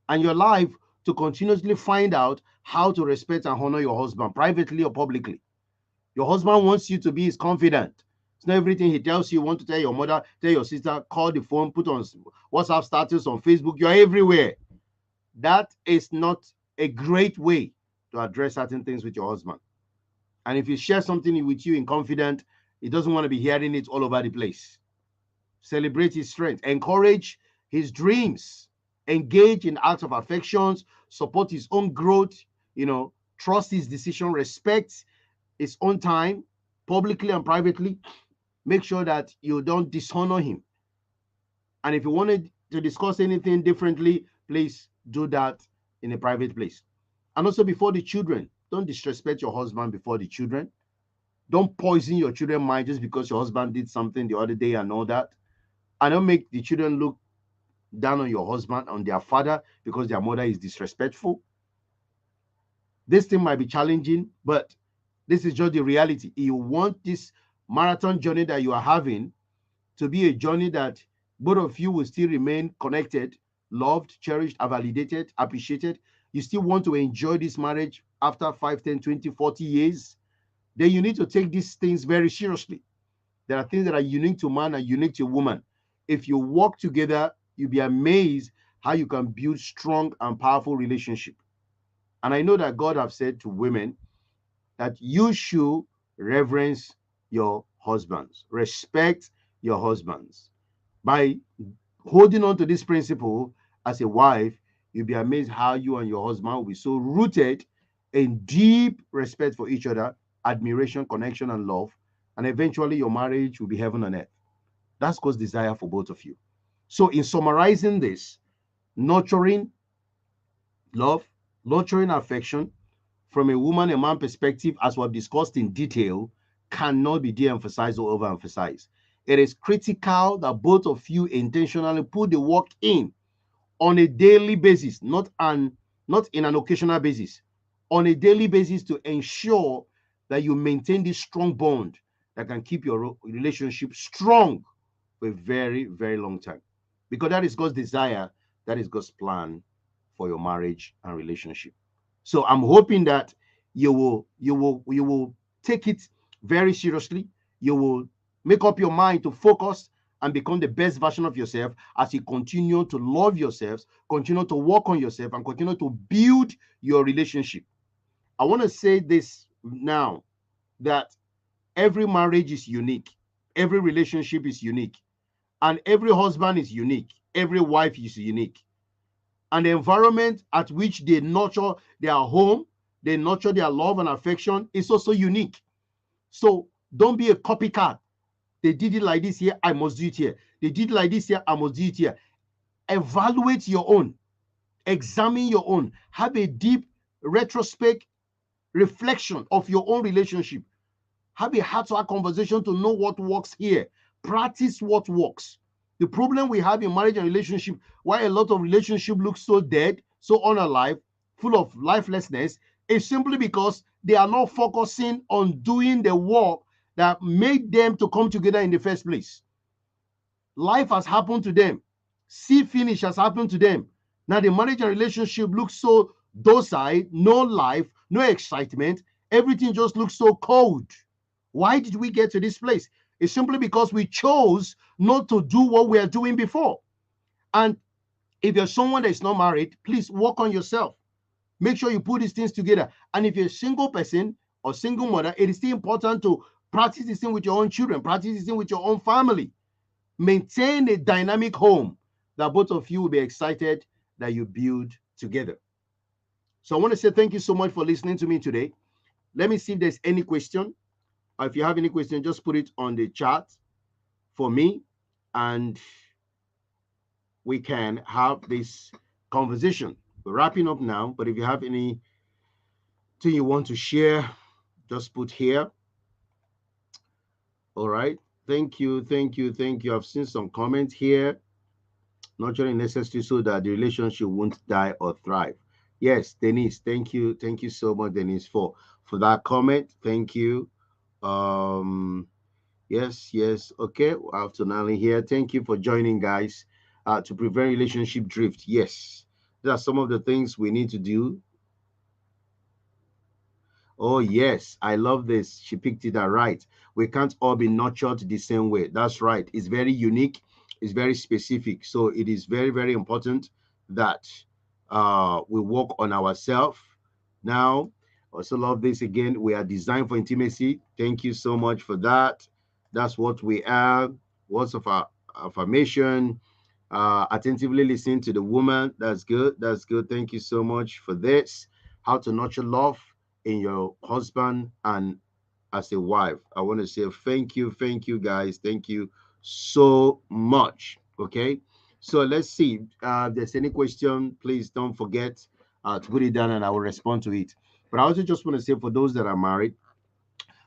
B: and your life to continuously find out how to respect and honor your husband, privately or publicly. Your husband wants you to be his confidant. It's not everything he tells you. You want to tell your mother, tell your sister, call the phone, put on WhatsApp status, on Facebook. You're everywhere. That is not a great way to address certain things with your husband. And if he shares something with you in confidence, he doesn't want to be hearing it all over the place. Celebrate his strength. Encourage his dreams. Engage in acts of affections. Support his own growth. Trust his decision. Respect his own time, publicly and privately. Make sure that you don't dishonor him. And if you wanted to discuss anything differently, please do that in a private place. And also before the children. Don't disrespect your husband before the children. Don't poison your children's mind just because your husband did something the other day and all that. And don't make the children look down on your husband, on their father, because their mother is disrespectful. This thing might be challenging, but this is just the reality. You want this marathon journey that you are having to be a journey that both of you will still remain connected, loved, cherished, validated, appreciated. You still want to enjoy this marriage after 5, 10, 20, 40 years. Then you need to take these things very seriously. There are things that are unique to man and unique to woman. If you work together, you'll be amazed how you can build strong and powerful relationship. And I know that God have said to women that you should reverence your husbands, respect your husbands. By holding on to this principle as a wife, you'll be amazed how you and your husband will be so rooted in deep respect for each other, admiration, connection, and love. And eventually your marriage will be heaven on earth. That's God's desire for both of you. So in summarizing this, nurturing love, nurturing affection from a woman and man perspective, as we have discussed in detail, cannot be de-emphasized or overemphasized. It is critical that both of you intentionally put the work in on a daily basis, not in an occasional basis, on a daily basis to ensure that you maintain this strong bond that can keep your relationship strong for a very, very long time. Because that is God's desire, that is God's plan for your marriage and relationship. So I'm hoping that you will take it very seriously. You will make up your mind to focus and become the best version of yourself as you continue to love yourselves, continue to work on yourself, and continue to build your relationship. I want to say this now, that every marriage is unique. Every relationship is unique. And every husband is unique. Every wife is unique. And the environment at which they nurture their home, they nurture their love and affection is also unique. So don't be a copycat. They did it like this here, I must do it here. They did it like this here, I must do it here. Evaluate your own, examine your own, have a deep retrospect reflection of your own relationship. Have a heart-to-heart conversation to know what works here. Practice what works. The problem we have in marriage and relationship, why a lot of relationship looks so dead, so unalive, full of lifelessness, is simply because they are not focusing on doing the work that made them to come together in the first place. Life has happened to them. See finish has happened to them. Now the marriage and relationship looks so docile, no life, no excitement. Everything just looks so cold. Why did we get to this place? It's simply because we chose not to do what we are doing before. And if you're someone that is not married, please work on yourself. Make sure you put these things together. And if you're a single person or single mother, it is still important to practice this thing with your own children, practice this thing with your own family. Maintain a dynamic home that both of you will be excited that you build together. So I want to say thank you so much for listening to me today. Let me see if there's any question. If you have any question, just put it on the chat for me, and we can have this conversation. We're wrapping up now, but if you have anything you want to share, just put here. All right. Thank you. Thank you. Thank you. I've seen some comments here. Nurturing necessary so that the relationship won't die or thrive. Yes, Denise. Thank you. Thank you so much, Denise, for that comment. Thank you. Yes, yes. Okay. Afternoon here. Thank you for joining, guys. To prevent relationship drift. Yes. These are some of the things we need to do. Oh, yes, I love this. She picked it out right. We can't all be nurtured the same way. That's right. It's very unique, it's very specific. So it is very, very important that we work on ourselves. Now, also love this again. We are designed for intimacy. Thank you so much for that. That's what we are. Words of our affirmation. Attentively listen to the woman. That's good. That's good. Thank you so much for this. How to nurture love in your husband and as a wife. I want to say thank you guys. Thank you so much. Okay. So let's see. If there's any question, please don't forget to put it down and I will respond to it. But I also just want to say for those that are married,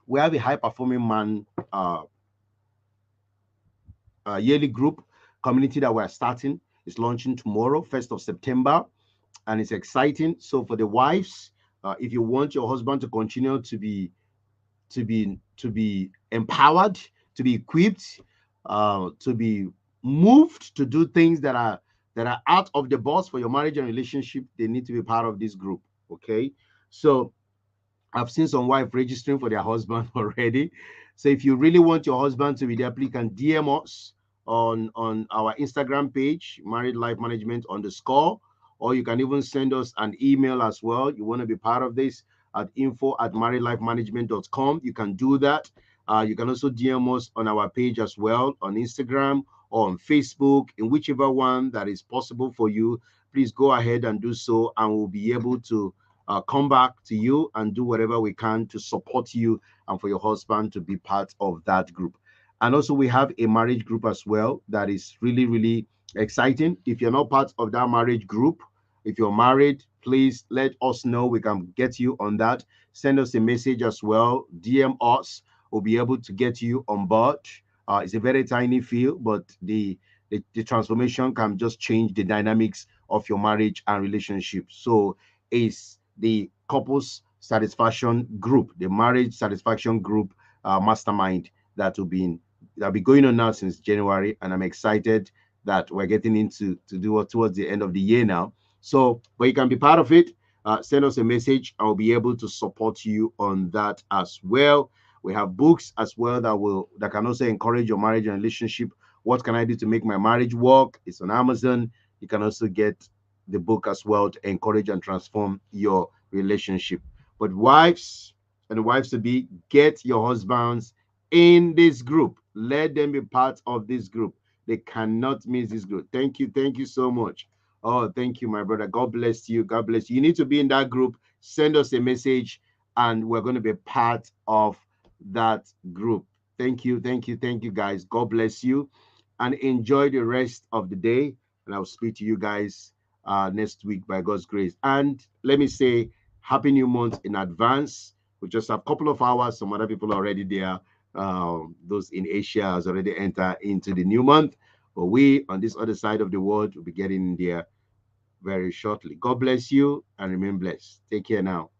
B: we have a high performing man yearly group community that we're starting. It's launching tomorrow, 1st of September, and it's exciting. So for the wives, if you want your husband to continue to be empowered, to be equipped, to be moved to do things that are out of the box for your marriage and relationship, they need to be part of this group. Okay, so I've seen some wife registering for their husband already. So if you really want your husband to be there, please can DM us on our Instagram page, Married Life Management _, or you can even send us an email as well. You want to be part of this at info@marriedlifemanagement.com. You can do that. You can also DM us on our page as well on Instagram or on Facebook, in whichever one that is possible for you. Please go ahead and do so, and we'll be able to come back to you and do whatever we can to support you and for your husband to be part of that group. And also we have a marriage group as well that is really, really exciting. If you're not part of that marriage group, if you're married, please let us know. We can get you on that. Send us a message as well. DM us. We'll be able to get you on board. It's a very tiny fee, but the transformation can just change the dynamics of your marriage and relationship. So it's the couples satisfaction group, the marriage satisfaction group mastermind that be going on now since January, and I'm excited that we're getting into to do it towards the end of the year now. So, but you can be part of it. Send us a message. I'll be able to support you on that as well. We have books as well that can also encourage your marriage and relationship. What can I do to make my marriage work? It's on Amazon. You can also get the book as well to encourage and transform your relationship. But wives and wives to be, get your husbands in this group. Let them be part of this group. They cannot miss this group. Thank you. Thank you so much. Oh, thank you, my brother. God bless you. God bless you. You need to be in that group. Send us a message, and we're going to be part of that group. Thank you. Thank you. Thank you, guys. God bless you, and enjoy the rest of the day. And and I'll speak to you guys next week by God's grace. And let me say happy new month in advance. We just have a couple of hours. Some other people are already there. Those in Asia has already entered into the new month, but we on this other side of the world will be getting there very shortly. God bless you and remain blessed. Take care now.